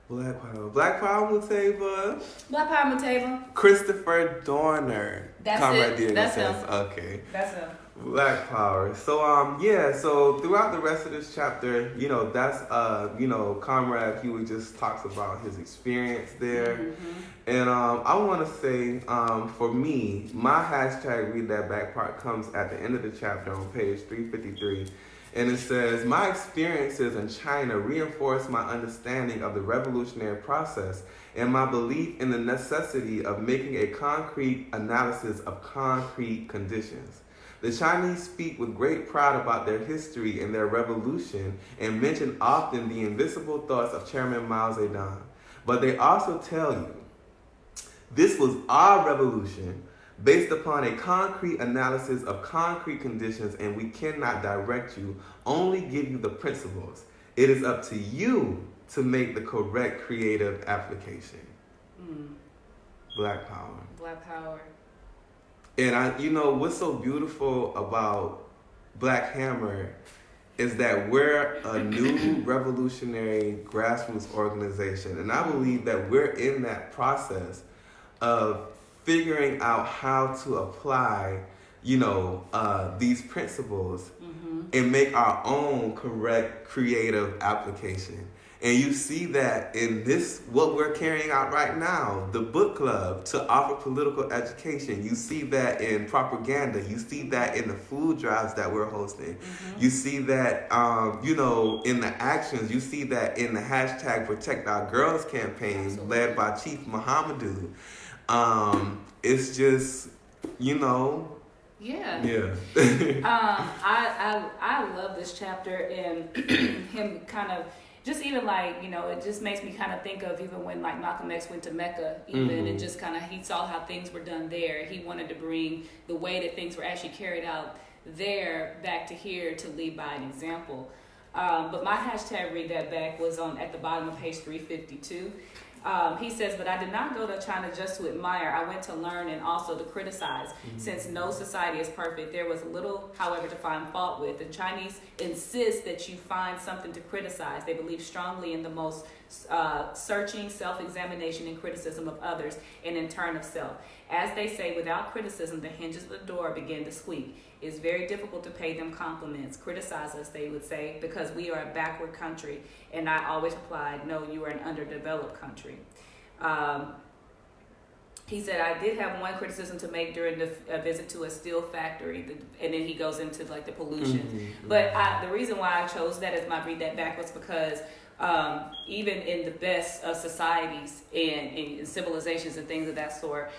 Black Power Muteba. Black Power Muteba. Christopher Dorner. That's it. That's him. Okay. That's him. Black Power. So throughout the rest of this chapter, that's Comrade Huey just talks about his experience there. And I want to say, for me, my hashtag read that back part comes at the end of the chapter on page 353. And it says, my experiences in China reinforced my understanding of the revolutionary process and my belief in the necessity of making a concrete analysis of concrete conditions. The Chinese speak with great pride about their history and their revolution and mention often the invisible thoughts of Chairman Mao Zedong. But they also tell you, this was our revolution based upon a concrete analysis of concrete conditions, and we cannot direct you, only give you the principles. It is up to you to make the correct creative application. Black Power. Black Power. And what's so beautiful about Black Hammer is that we're a new revolutionary grassroots organization. And I believe that we're in that process of figuring out how to apply, these principles and make our own correct creative application. And you see that in what we're carrying out right now, the book club to offer political education. You see that in propaganda. You see that in the food drives that we're hosting. You see that, in the actions. You see that in the hashtag Protect Our Girls campaign led by Chief Muhammadu. It's just, Yeah. Yeah. I love this chapter and him kind of just even it just makes me kind of think of even when Malcolm X went to Mecca and just kind of he saw how things were done there. He wanted to bring the way that things were actually carried out there back to here to lead by an example. But my hashtag read that back was at the bottom of page 352. He says, but I did not go to China just to admire. I went to learn and also to criticize. Since no society is perfect, there was little, however, to find fault with. The Chinese insist that you find something to criticize. They believe strongly in the most searching self-examination and criticism of others, and in turn of self. As they say, without criticism, the hinges of the door begin to squeak. It's very difficult to pay them compliments. Criticize us, they would say, because we are a backward country. And I always replied, no, you are an underdeveloped country. he said, I did have one criticism to make during the visit to a steel factory, and then he goes into like the pollution. But the reason why I chose that as my read that back was because even in the best of societies and civilizations and things of that sort,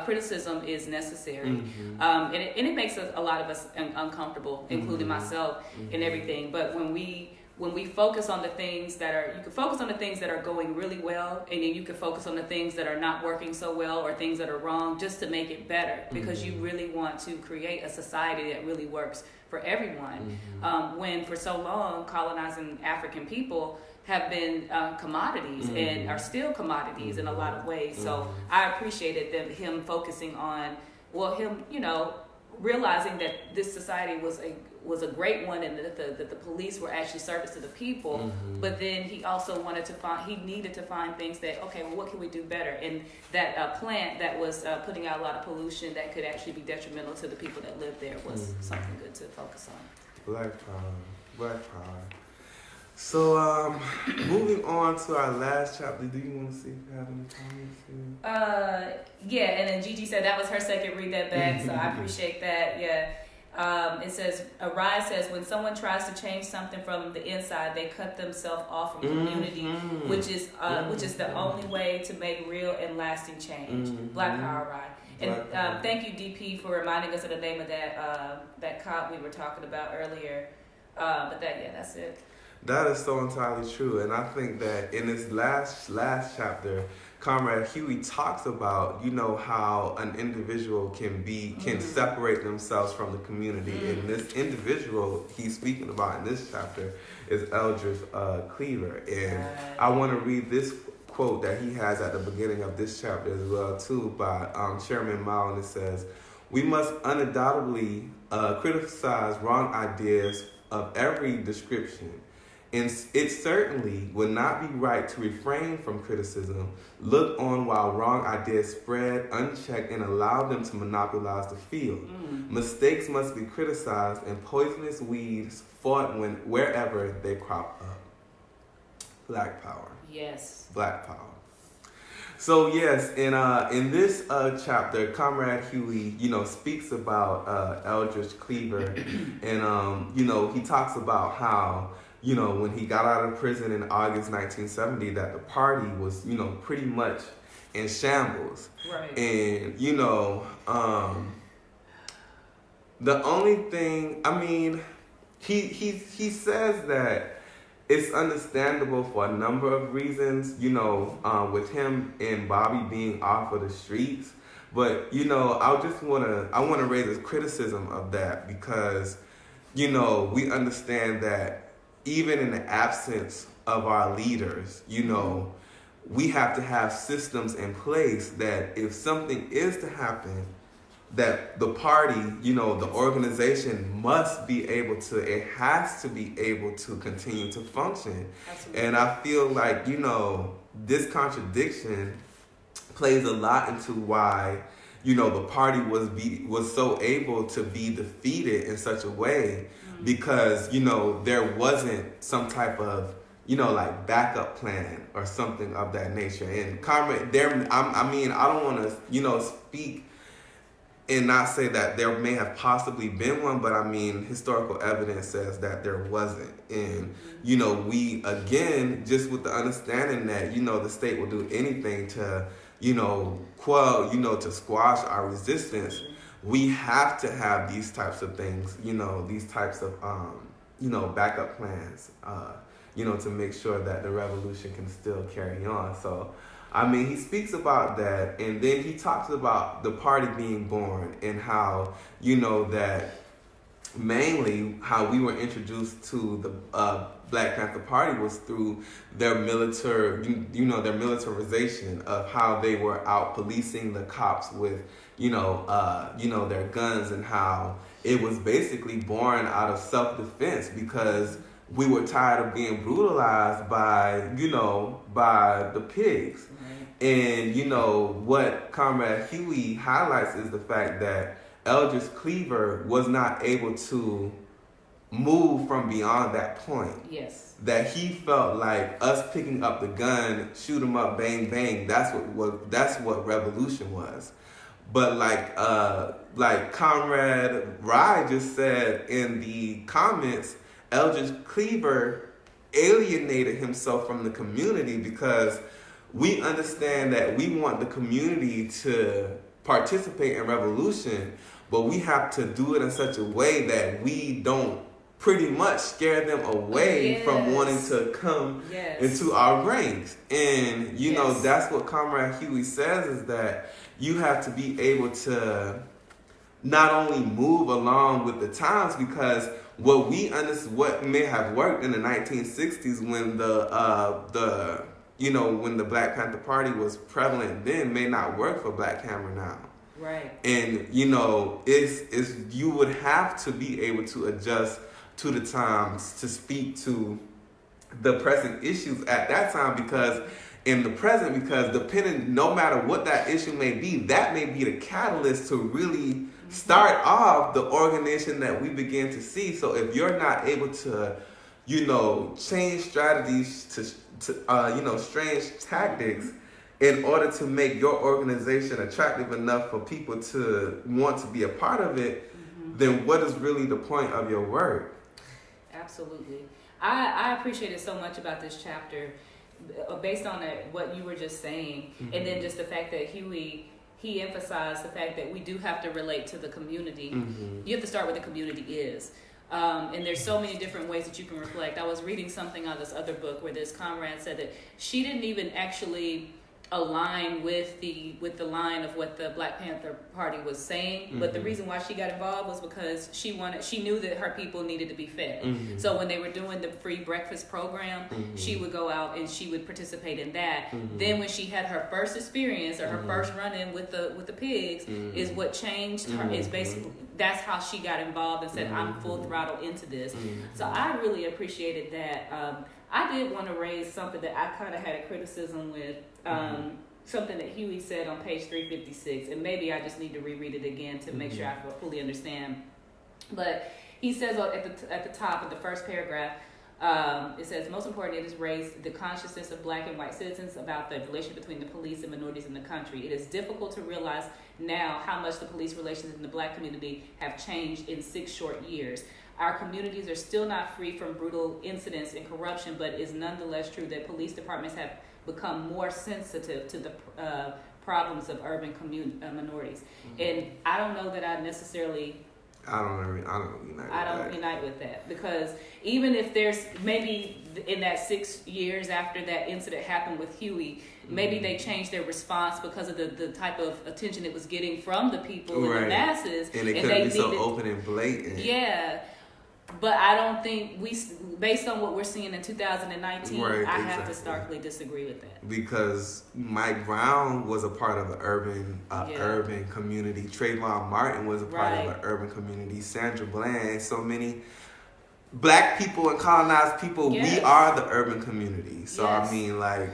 criticism is necessary. And it makes a lot of us uncomfortable, including myself and everything. But when we focus on the things that are, you can focus on the things that are going really well, and then you can focus on the things that are not working so well or things that are wrong just to make it better, because you really want to create a society that really works for everyone. When for so long, colonizing African people have been commodities and are still commodities in a lot of ways. So I appreciated him focusing on, him, realizing that this society was a great one, and that the police were actually service to the people. But then he also needed to find things that, okay, well, what can we do better? And that plant that was putting out a lot of pollution that could actually be detrimental to the people that live there was something good to focus on. Black power. So, moving on to our last chapter, do you want to see if you have any comments? Yeah, and then Gigi said that was her second read that back, so I appreciate that. Yeah. It says, Arise says, when someone tries to change something from the inside, they cut themselves off from community, which is the only way to make real and lasting change. Black Power, Rye. And thank you, DP, for reminding us of the name of that cop we were talking about earlier. But that's it. That is so entirely true, and I think that in this last chapter, Comrade Huey talks about, how an individual can separate themselves from the community. And this individual he's speaking about in this chapter is Eldridge Cleaver. And I want to read this quote that he has at the beginning of this chapter as well, too, by Chairman Mao, and it says, "We must undoubtedly criticize wrong ideas of every description. And it certainly would not be right to refrain from criticism, look on while wrong ideas spread unchecked and allow them to monopolize the field. Mistakes must be criticized and poisonous weeds fought wherever they crop up." Black power. Yes. Black power. So yes, in this chapter, Comrade Huey, speaks about Eldridge Cleaver, and he talks about how, when he got out of prison in August 1970, that the party was, pretty much in shambles. Right. And, the only thing, he says that it's understandable for a number of reasons, with him and Bobby being off of the streets. But, I want to raise a criticism of that because, we understand that even in the absence of our leaders, we have to have systems in place that if something is to happen, that the party, the organization must be able to, it has to be able to continue to function. Absolutely. And I feel like, this contradiction plays a lot into why, the party was so able to be defeated in such a way. Because, there wasn't some type of, like backup plan or something of that nature. And Comrade, I don't want to, speak and not say that there may have possibly been one, but historical evidence says that there wasn't. And, we, again, just with the understanding that, the state will do anything to, quell, to squash our resistance, we have to have these types of things, these types of, backup plans, to make sure that the revolution can still carry on. So, he speaks about that, and then he talks about the party being born and how, that mainly how we were introduced to the Black Panther Party was through their their militarization of how they were out policing the cops with, their guns, and how it was basically born out of self-defense because we were tired of being brutalized by the pigs. And, what Comrade Huey highlights is the fact that Eldridge Cleaver was not able to move from beyond that point. Yes. That he felt like us picking up the gun, shoot 'em up, bang bang. That's what revolution was. But like Comrade Rye just said in the comments, Eldridge Cleaver alienated himself from the community because we understand that we want the community to participate in revolution, but we have to do it in such a way that we don't pretty much scare them away from wanting to come into our ranks. And, you know, that's what Comrade Huey says, is that you have to be able to not only move along with the times, because what may have worked in the 1960s when when the Black Panther Party was prevalent then may not work for Black Hammer now. Right. And, you know, it's you would have to be able to adjust to the times to speak to the present issues at that time, because in the present, because depending, no matter what that issue may be, that may be the catalyst to really start off the organization that we begin to see. So if you're not able to, you know, change strategies to strange tactics in order to make your organization attractive enough for people to want to be a part of it, then what is really the point of your work? Absolutely. I appreciate it so much about this chapter based on what you were just saying, and then just the fact that he emphasized the fact that we do have to relate to the community. You have to start where the community is. And there's so many different ways that you can reflect. I was reading something on this other book where this comrade said that she didn't even actually align with the line of what the Black Panther Party was saying, but the reason why she got involved was because she knew that her people needed to be fed. So when they were doing the free breakfast program, she would go out and she would participate in that. Then when she had her first experience or her first run-in with the pigs, is what changed her. Is basically that's how she got involved and said, I'm full throttle into this. So I really appreciated that. I did want to raise something that I kind of had a criticism with, something that Huey said on page 356, and maybe I just need to reread it again to make sure I fully understand. But he says at the top of the first paragraph, it says, most important, it has raised the consciousness of Black and white citizens about the relationship between the police and minorities in the country. It is difficult to realize now how much the police relations in the Black community have changed in 6 short years. Our communities are still not free from brutal incidents and corruption, but it is nonetheless true that police departments have become more sensitive to the problems of urban minorities. And I don't know that I necessarily... I don't unite with that, because even if there's maybe in that 6 years after that incident happened with Huey, maybe they changed their response because of the type of attention it was getting from the people and the masses, and it couldn't be so open and blatant. Yeah. But I don't think based on what we're seeing in 2019, I have to starkly disagree with that. Because Mike Brown was a part of an urban community. Trayvon Martin was a part of an urban community. Sandra Bland, so many Black people and colonized people, we are the urban community. So I mean, like,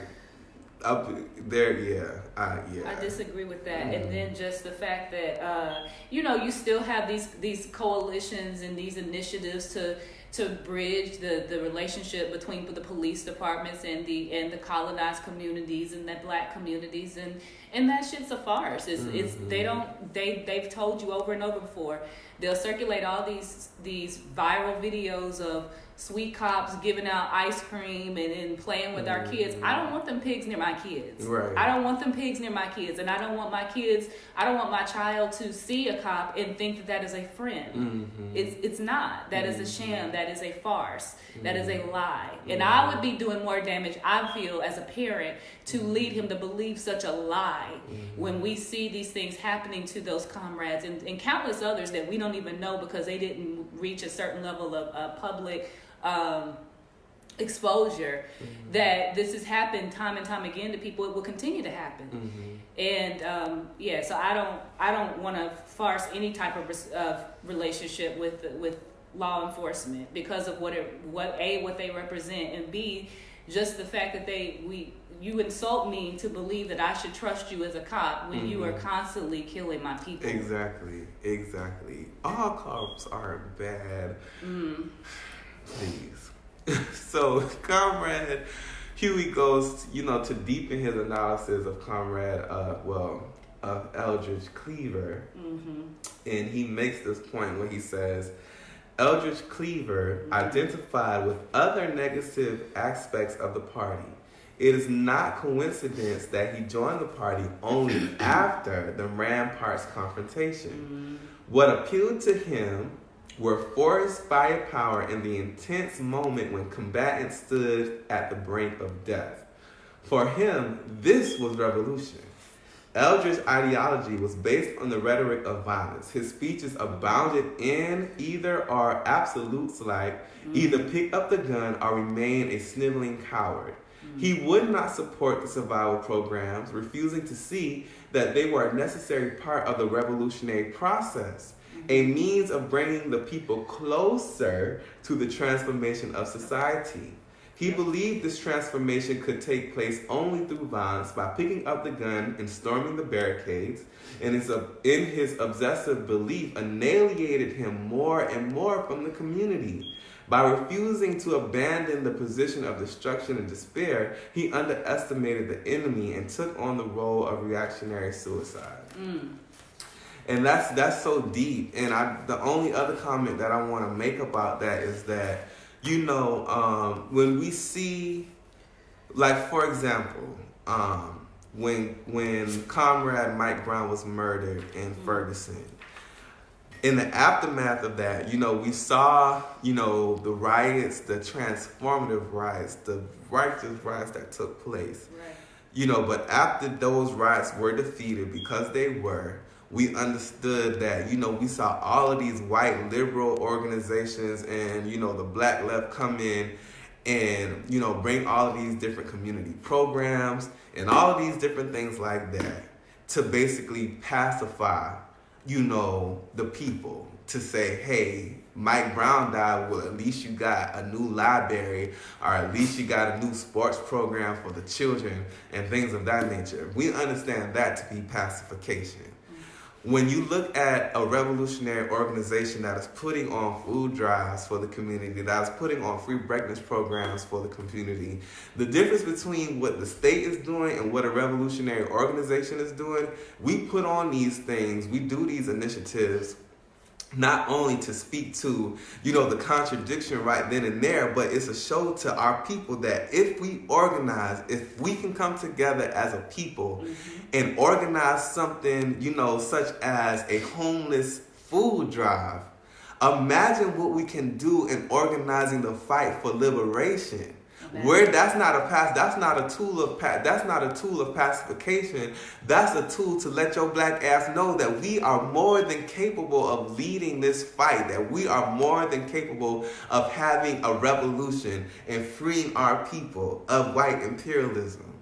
up there, I disagree with that. And then just the fact that you still have these coalitions and these initiatives to bridge the relationship between the police departments and the colonized communities and the Black communities, and that shit's a farce. They've told you over and over before. They'll circulate all these viral videos of sweet cops giving out ice cream and playing with our kids. I don't want them pigs near my kids. Right. I don't want them pigs near my kids, and I don't want my child to see a cop and think that is a friend. It's not. That is a sham. That is a farce. That is a lie. And I would be doing more damage, I feel, as a parent, to lead him to believe such a lie when we see these things happening to those comrades and countless others that we don't even know because they didn't reach a certain level of public exposure, that this has happened time and time again to people. It will continue to happen. And so I don't want to farce any type of relationship with law enforcement because of what they represent, and B, just the fact that you insult me to believe that I should trust you as a cop when you are constantly killing my people. Exactly. All cops are bad. Please. So Comrade Huey goes, to deepen his analysis of of Eldridge Cleaver. And he makes this point where he says, Eldridge Cleaver identified with other negative aspects of the party. It is not coincidence that he joined the party only after the Ramparts confrontation. What appealed to him were forced firepower in the intense moment when combatants stood at the brink of death. For him, this was revolution. Eldridge's ideology was based on the rhetoric of violence. His speeches abounded in either-or absolutes like either pick up the gun or remain a sniveling coward. He would not support the survival programs, refusing to see that they were a necessary part of the revolutionary process, a means of bringing the people closer to the transformation of society. He believed this transformation could take place only through violence by picking up the gun and storming the barricades, and in his obsessive belief annihilated him more and more from the community. By refusing to abandon the position of destruction and despair, he underestimated the enemy and took on the role of reactionary suicide. And that's so deep. And the only other comment that I want to make about that is that, when we see, like, for example, when Comrade Mike Brown was murdered in Ferguson, in the aftermath of that, we saw, the riots, the transformative riots, the righteous riots that took place. Right. But after those riots were defeated, because they were, we understood that, we saw all of these white liberal organizations and, the black left come in and, bring all of these different community programs and all of these different things like that to basically pacify, the people, to say, hey, Mike Brown died, well, at least you got a new library, or at least you got a new sports program for the children and things of that nature. We understand that to be pacification. When you look at a revolutionary organization that is putting on food drives for the community, that is putting on free breakfast programs for the community, the difference between what the state is doing and what a revolutionary organization is doing, we put on these things, we do these initiatives not only to speak to, the contradiction right then and there, but it's a show to our people that if we organize, if we can come together as a people and organize something, such as a homeless food drive, imagine what we can do in organizing the fight for liberation. Where that's not a tool of pacification. That's a tool to let your black ass know that we are more than capable of leading this fight, that we are more than capable of having a revolution and freeing our people of white imperialism.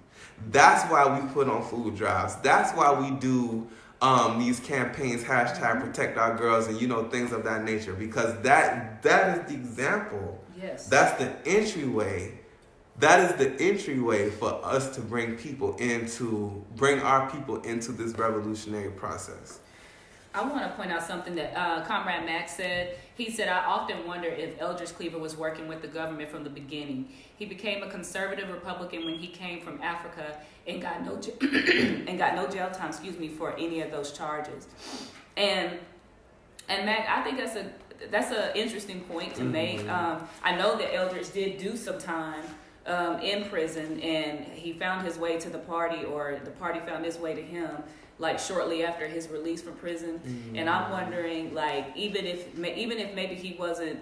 That's why we put on food drives. That's why we do these campaigns, #protect our girls, and things of that nature, because that is the example. Yes. That's the entryway. That is the entryway for us to bring our people into this revolutionary process. I want to point out something that Comrade Max said. He said, I often wonder if Eldridge Cleaver was working with the government from the beginning. He became a conservative Republican when he came from Africa and got no jail time, for any of those charges. And Mac, I think that's a interesting point to make. I know that Eldridge did do some time in prison, and he found his way to the party, or the party found its way to him, like shortly after his release from prison. And I'm wondering, like, even if maybe he wasn't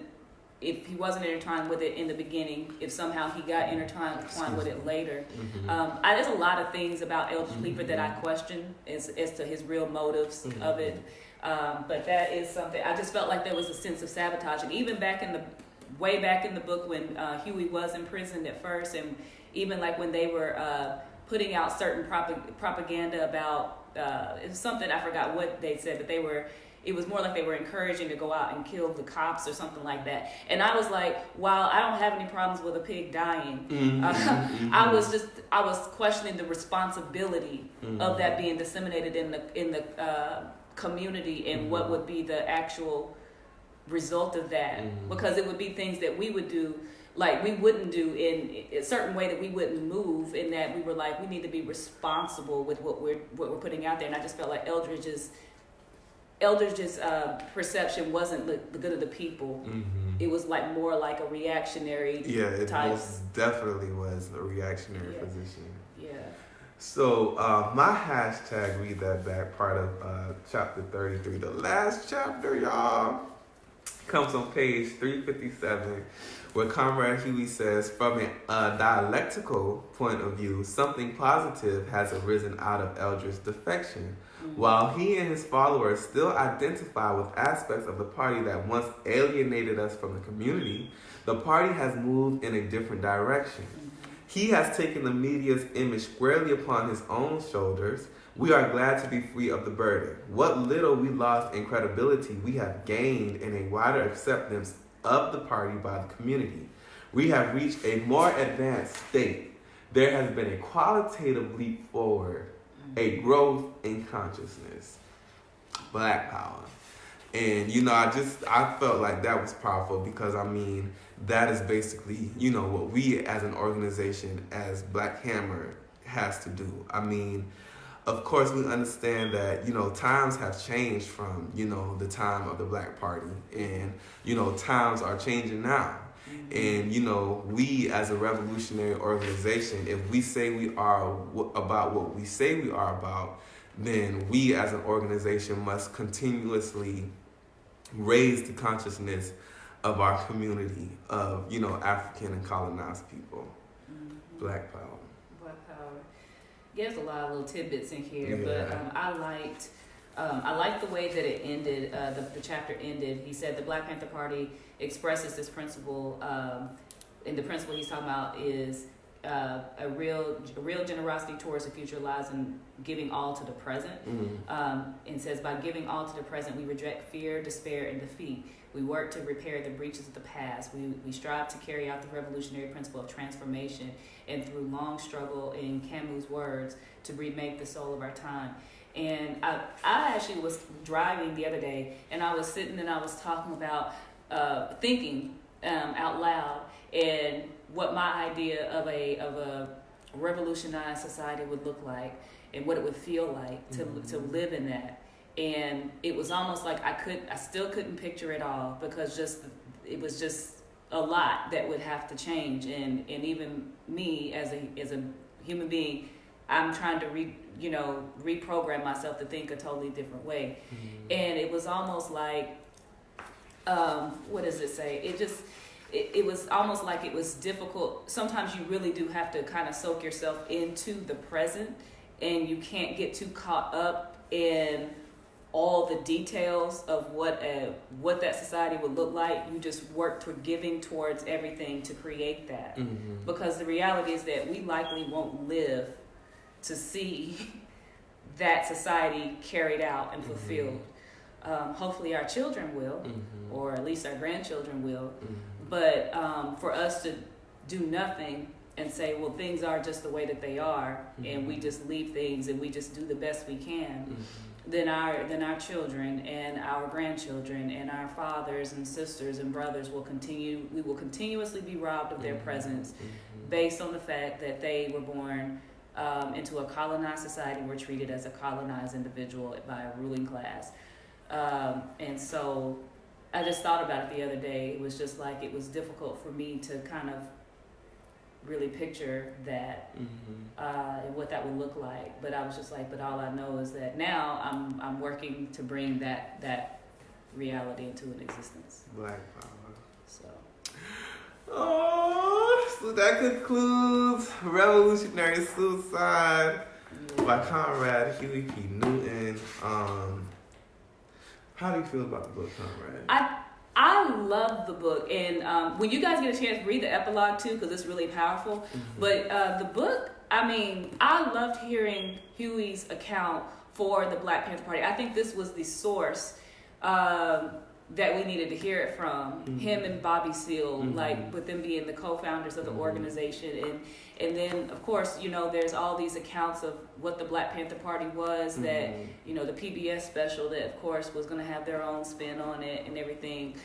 intertwined with it in the beginning, if somehow he got intertwined with it later. There's a lot of things about Eldridge Cleaver that I question as to his real motives of it. But that is something, I just felt like there was a sense of sabotaging, even way back in the book when Huey was in prison at first, and even like when they were putting out certain propaganda about it was something, I forgot what they said, but it was more like they were encouraging to go out and kill the cops or something like that. And I was like, while I don't have any problems with a pig dying, I was questioning the responsibility of that being disseminated in the community, and what would be the actual result of that, because it would be things that we would do, like we wouldn't do in a certain way, that we wouldn't move, in that we were like, we need to be responsible with what we're putting out there. And I just felt like Eldridge's perception wasn't the good of the people. It was like more like a reactionary it type. most definitely was a reactionary position. Yeah. So my hashtag read that back part of chapter 33, the last chapter, y'all, comes on page 357, where Comrade Huey says, from a dialectical point of view, something positive has arisen out of Eldridge's defection. While he and his followers still identify with aspects of the party that once alienated us from the community, the party has moved in a different direction. He has taken the media's image squarely upon his own shoulders. We are glad to be free of the burden. What little we lost in credibility, we have gained in a wider acceptance of the party by the community. We have reached a more advanced state. There has been a qualitative leap forward, a growth in consciousness. Black power. And, I felt like that was powerful, because, that is basically, what we as an organization, as Black Hammer, has to do. Of course, we understand that, times have changed from, the time of the Black Party. And, times are changing now. And, we as a revolutionary organization, if we say we are about what we say we are about, then we as an organization must continuously raise the consciousness of our community of, African and colonized people. Black power. Black power. There's a lot of little tidbits in here, but I liked the way that it ended. The chapter ended. He said the Black Panther Party expresses this principle, and the principle he's talking about is a real generosity towards the future lies in giving all to the present. And says, by giving all to the present, we reject fear, despair, and defeat. We work to repair the breaches of the past. We strive to carry out the revolutionary principle of transformation, and through long struggle, in Camus' words, to remake the soul of our time. And I actually was driving the other day, and I was sitting and I was talking about thinking out loud, and what my idea of a revolutionized society would look like, and what it would feel like to live in that. And it was almost like I still couldn't picture it all, because it was just a lot that would have to change. And even me as a human being, I'm trying to reprogram myself to think a totally different way. And it was almost like, what does it say? It was almost like it was difficult. Sometimes you really do have to kind of soak yourself into the present, and you can't get too caught up in all the details of what that society would look like. You just work toward giving towards everything to create that. Because the reality is that we likely won't live to see that society carried out and fulfilled. Hopefully our children will, or at least our grandchildren will. But for us to do nothing and say, well, things are just the way that they are, and we just leave things and we just do the best we can, then our children and our grandchildren and our fathers and sisters and brothers we will continuously be robbed of their presence, based on the fact that they were born into a colonized society and were treated as a colonized individual by a ruling class. And so I just thought about it the other day. It was just like, it was difficult for me to kind of really picture that, and what that would look like. But I was just like, but all I know is that now I'm working to bring that reality into an existence. Black power. So. Oh, so that concludes Revolutionary Suicide by Comrade Huey P. Newton. How do you feel about the book, Comrade? I love the book, and when you guys get a chance, read the epilogue too, because it's really powerful. But the book, I loved hearing Huey's account for the Black Panther Party. I think this was the source that we needed to hear it from him and Bobby Seale, like with them being the co-founders of the organization, and then of course there's all these accounts of what the Black Panther Party was, that the PBS special that of course was going to have their own spin on it and everything.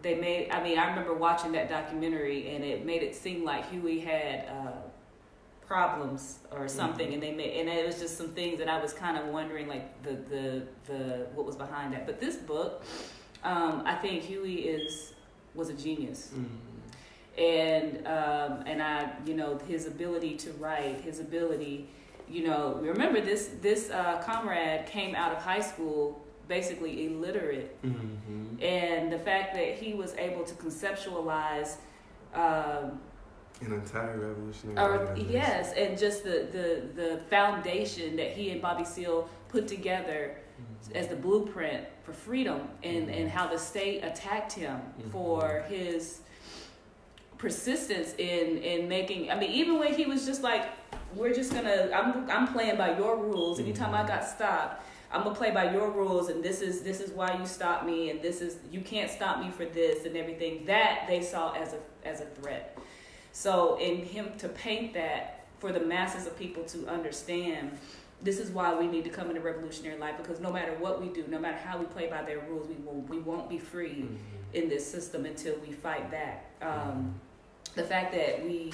They made, I remember watching that documentary and it made it seem like Huey had problems or something, and it was just some things that I was kind of wondering, like the what was behind that. But this book, I think Huey was a genius, and I his ability to write, his ability, remember this comrade came out of high school basically illiterate, and the fact that he was able to conceptualize an entire revolutionary organization. Yes, and just the foundation that he and Bobby Seale put together as the blueprint for freedom, and how the state attacked him for his persistence in making, even when he was just like, I'm playing by your rules. Anytime I got stopped, I'm gonna play by your rules, and this is why you stopped me, and you can't stop me for this and everything. That they saw as a threat. So in him to paint that for the masses of people to understand, this is why we need to come into revolutionary life, because no matter what we do, no matter how we play by their rules, we won't be free in this system until we fight back. The fact that we,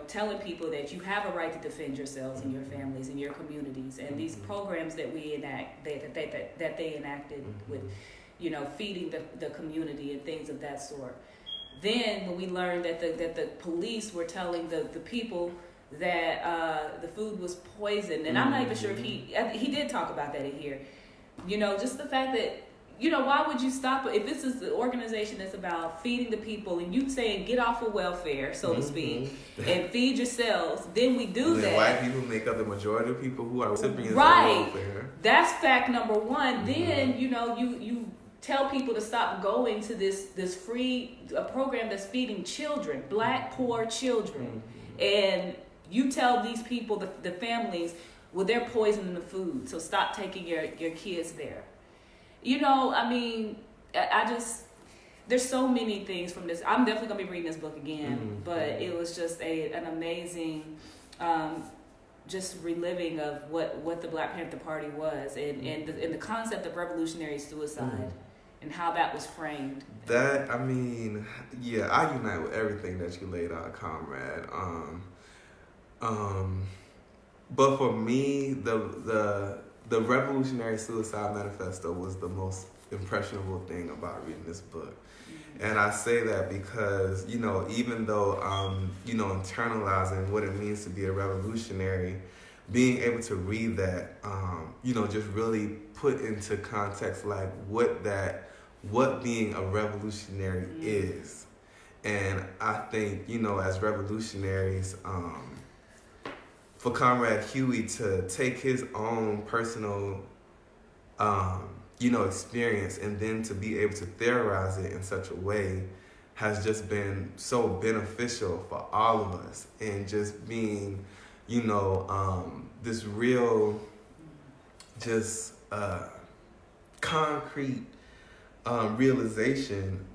telling people that you have a right to defend yourselves and your families and your communities, and these programs that we enact, that they enacted with, feeding the community and things of that sort. Then when we learned that the police were telling the people that the food was poisoned, and I'm not even sure if he did talk about that in here. Just the fact that, why would you stop if this is the organization that's about feeding the people, and you saying get off of welfare, so to speak, and feed yourselves, then we do that. White people make up the majority of people who are recipients of welfare. That's fact number one. Then you tell people to stop going to this free program that's feeding children, Black poor children, and you tell these people, the families, well, they're poisoning the food, so stop taking your kids there. There's so many things from this. I'm definitely gonna be reading this book again, but it was just an amazing, just reliving of what the Black Panther Party was, and the concept of revolutionary suicide. And how that was framed. That, I unite with everything that you laid out, comrade. But for me, the Revolutionary Suicide Manifesto was the most impressionable thing about reading this book. And I say that because, even though internalizing what it means to be a revolutionary, being able to read that, just really put into context like what being a revolutionary is. And I think, as revolutionaries, for Comrade Huey to take his own personal, experience, and then to be able to theorize it in such a way has just been so beneficial for all of us. And just being, this real, just concrete realization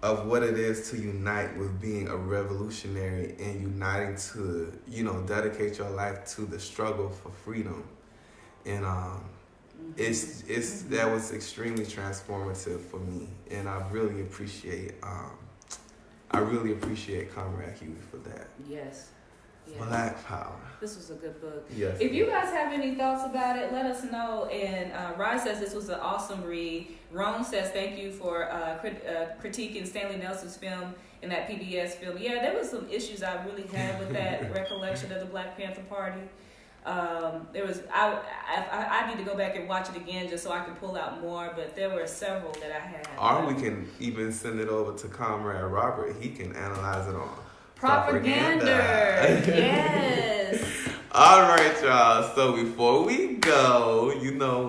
of what it is to unite with being a revolutionary, and uniting to, dedicate your life to the struggle for freedom. And that was extremely transformative for me, and I really appreciate Comrade Huey for that. Yes. Black Power. This was a good book. Yes. If you guys have any thoughts about it, let us know. And Ryan says this was an awesome read. Ron says thank you for critiquing Stanley Nelson's film and that PBS film. Yeah, there was some issues I really had with that recollection of the Black Panther Party. I need to go back and watch it again just so I can pull out more, but there were several that I had. Or we can even send it over to Comrade Robert. He can analyze it on Propaganda. Yes. All right, y'all. So before we go,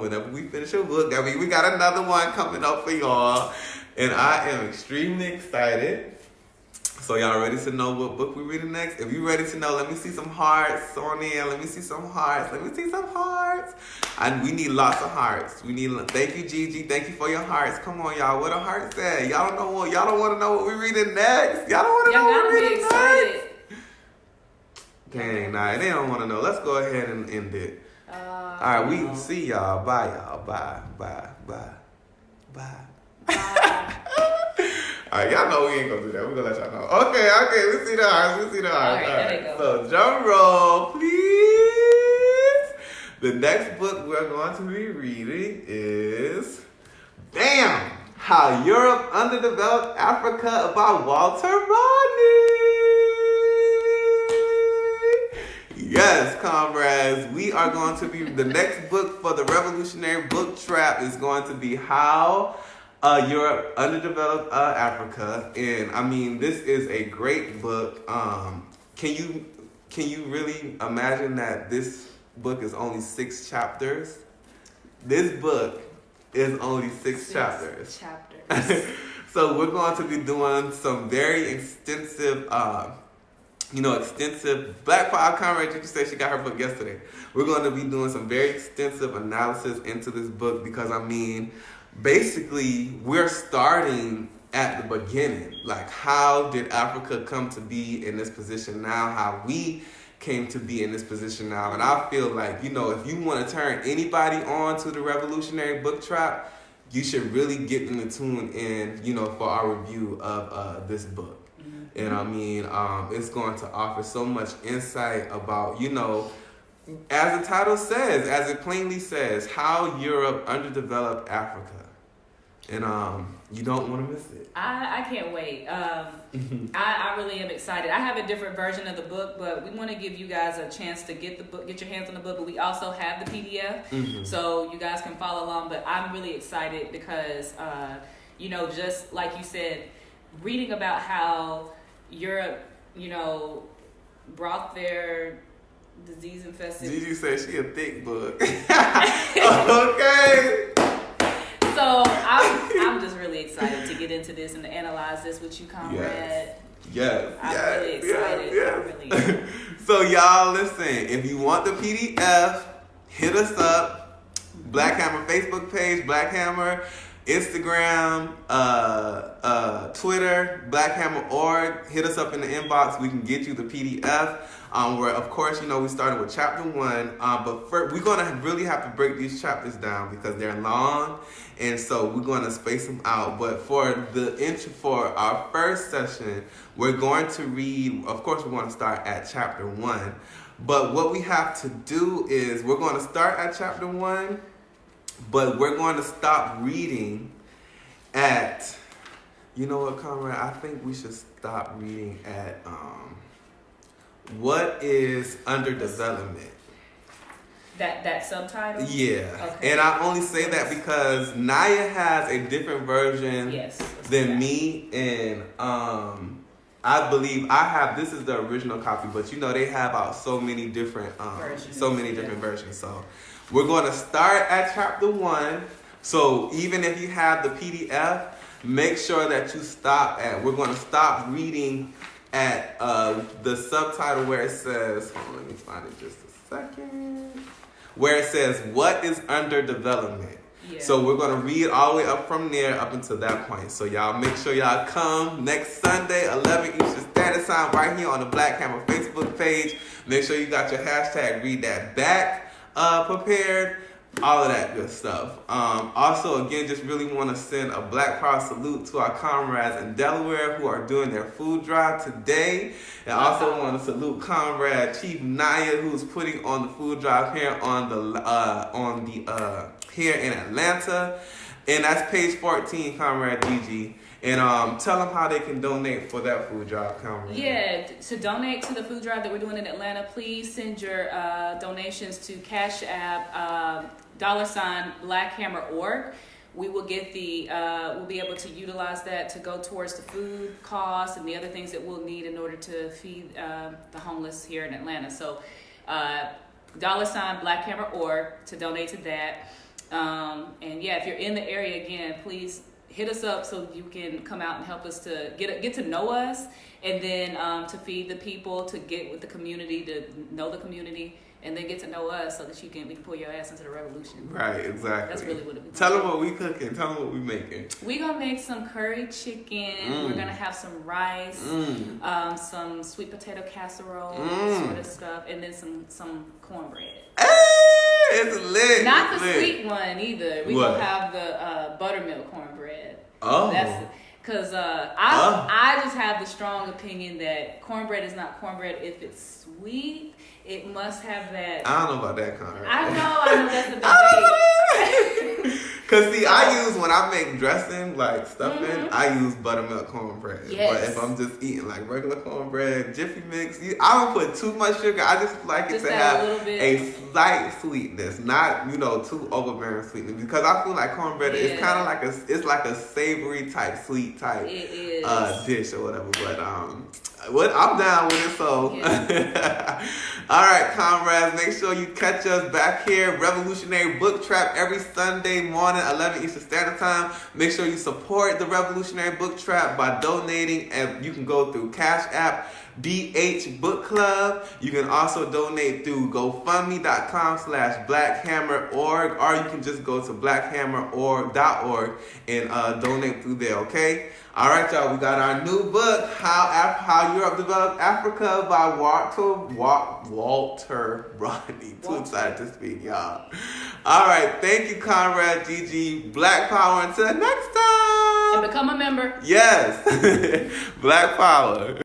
whenever we finish a book, we got another one coming up for y'all, and I am extremely excited. So y'all ready to know what book we're reading next? If you ready to know, let me see some hearts on there. Let me see some hearts. Let me see some hearts. And we need lots of hearts. Thank you, Gigi. Thank you for your hearts. Come on, y'all. What the hearts at? Y'all don't want to know what we're reading next. Y'all don't want to know what we're reading next. Dang, nah, they don't want to know. Let's go ahead and end it. All right, we see y'all. Bye, y'all. Bye. All right, y'all know we ain't gonna do that. We're gonna let y'all know. Okay, we see the hearts. All right, there they go. So drum roll, please. The next book we're going to be reading is How Europe Underdeveloped Africa by Walter Rodney. Yes, comrades, we are going to be, the next book for the Revolutionary Book Trap is going to be How Europe Underdeveloped Africa. And I mean, this is a great book. Can you really imagine that this book is only 6 chapters? This book is only 6 chapters. So we're going to be doing some very extensive, Black File Comrade, you can say she got her book yesterday. We're going to be doing some very extensive analysis into this book because, I mean, basically, we're starting at the beginning. Like, how did Africa come to be in this position now? How we came to be in this position now? And I feel like, if you want to turn anybody on to the Revolutionary Book Trap, you should really get them to tune in, for our review of this book. And I mean, it's going to offer so much insight about, as the title says, as it plainly says, how Europe underdeveloped Africa. And you don't want to miss it. I can't wait. I really am excited. I have a different version of the book, but we want to give you guys a chance to get the book, get your hands on the book. But we also have the PDF, so you guys can follow along. But I'm really excited because, just like you said, reading about how Europe, brought their disease-infested. Gigi said she a thick book. Okay. So I'm just really excited to get into this and to analyze this with you, comrade. Yes. I'm really excited. Yes. I really am. So y'all listen, if you want the PDF, hit us up. Black Hammer Facebook page, Black Hammer, Instagram, Twitter, blackhammer.org. Hit us up in the inbox. We can get you the PDF. Where, of course, we started with chapter 1. But first, we're going to really have to break these chapters down because they're long. And so we're going to space them out. But for our first session, we're going to read, of course, we're going to start at chapter 1. But what we have to do is we're going to start at chapter 1. But we're going to stop reading at, you know what, comrade? I think we should stop reading at what is underdevelopment. That subtitle? Yeah. Okay. And I only say that because Nyah has a different version than me. And I believe this is the original copy, but they have out so many different versions. So we're going to start at chapter 1. So even if you have the PDF, make sure that you we're going to stop reading at the subtitle where it says, hold on, let me find it just a second, where it says, what is underdevelopment? Yeah. So we're going to read all the way up from there up until that point. So y'all make sure y'all come next Sunday, 11 Eastern Standard Time, right here on the Black Hammer Facebook page. Make sure you got your hashtag read that back prepared, all of that good stuff. Also, again, just really want to send a Black Power salute to our comrades in Delaware who are doing their food drive today. And also want to salute Comrade Chief Nyah, who's putting on the food drive here here in Atlanta. And that's page 14, Comrade Gigi. And tell them how they can donate for that food drive, comrade. Yeah, to donate to the food drive that we're doing in Atlanta, please send your donations to CashApp $BlackHammer.org. We will get we'll be able to utilize that to go towards the food costs and the other things that we'll need in order to feed the homeless here in Atlanta. So $BlackHammer.org to donate to that. And yeah, if you're in the area, again, please hit us up so you can come out and help us to get to know us, and then to feed the people, to get with the community, to know the community, and then get to know us so that we can pull your ass into the revolution. Right, exactly. That's really what it is. Tell them what we cooking. Tell them what we making. We gonna make some curry chicken. We're gonna have some rice, some sweet potato casserole sort of stuff, and then some cornbread. Hey, it's lit. Not the lit. sweet one either. We gonna have the buttermilk cornbread. Oh. That's because I just have the strong opinion that cornbread is not cornbread if it's sweet. It must have that. I don't know about that, Conrad. I know that's the debate. Cause see, I use when I make dressing like stuffing, I use buttermilk cornbread. Yes. But if I'm just eating like regular cornbread, Jiffy Mix, I don't put too much sugar. I just like it to have a slight sweetness, not too overbearing sweetness. Because I feel like cornbread is kind of like a savory type, sweet type dish or whatever. But I'm down with it. So. Yeah. All right, comrades, make sure you catch us back here, Revolutionary Book Trap, every Sunday morning, 11 Eastern Standard Time. Make sure you support the Revolutionary Book Trap by donating, and you can go through CashApp BHBookclub. You can also donate through GoFundMe.com/BlackHammerOrg, or you can just go to BlackHammerOrg.org and donate through there, okay? All right, y'all, we got our new book, How Europe Developed Africa by Walter Rodney. Too excited to speak, y'all. All right, thank you, Conrad, Gigi. Black Power until next time. And become a member. Yes. Black Power.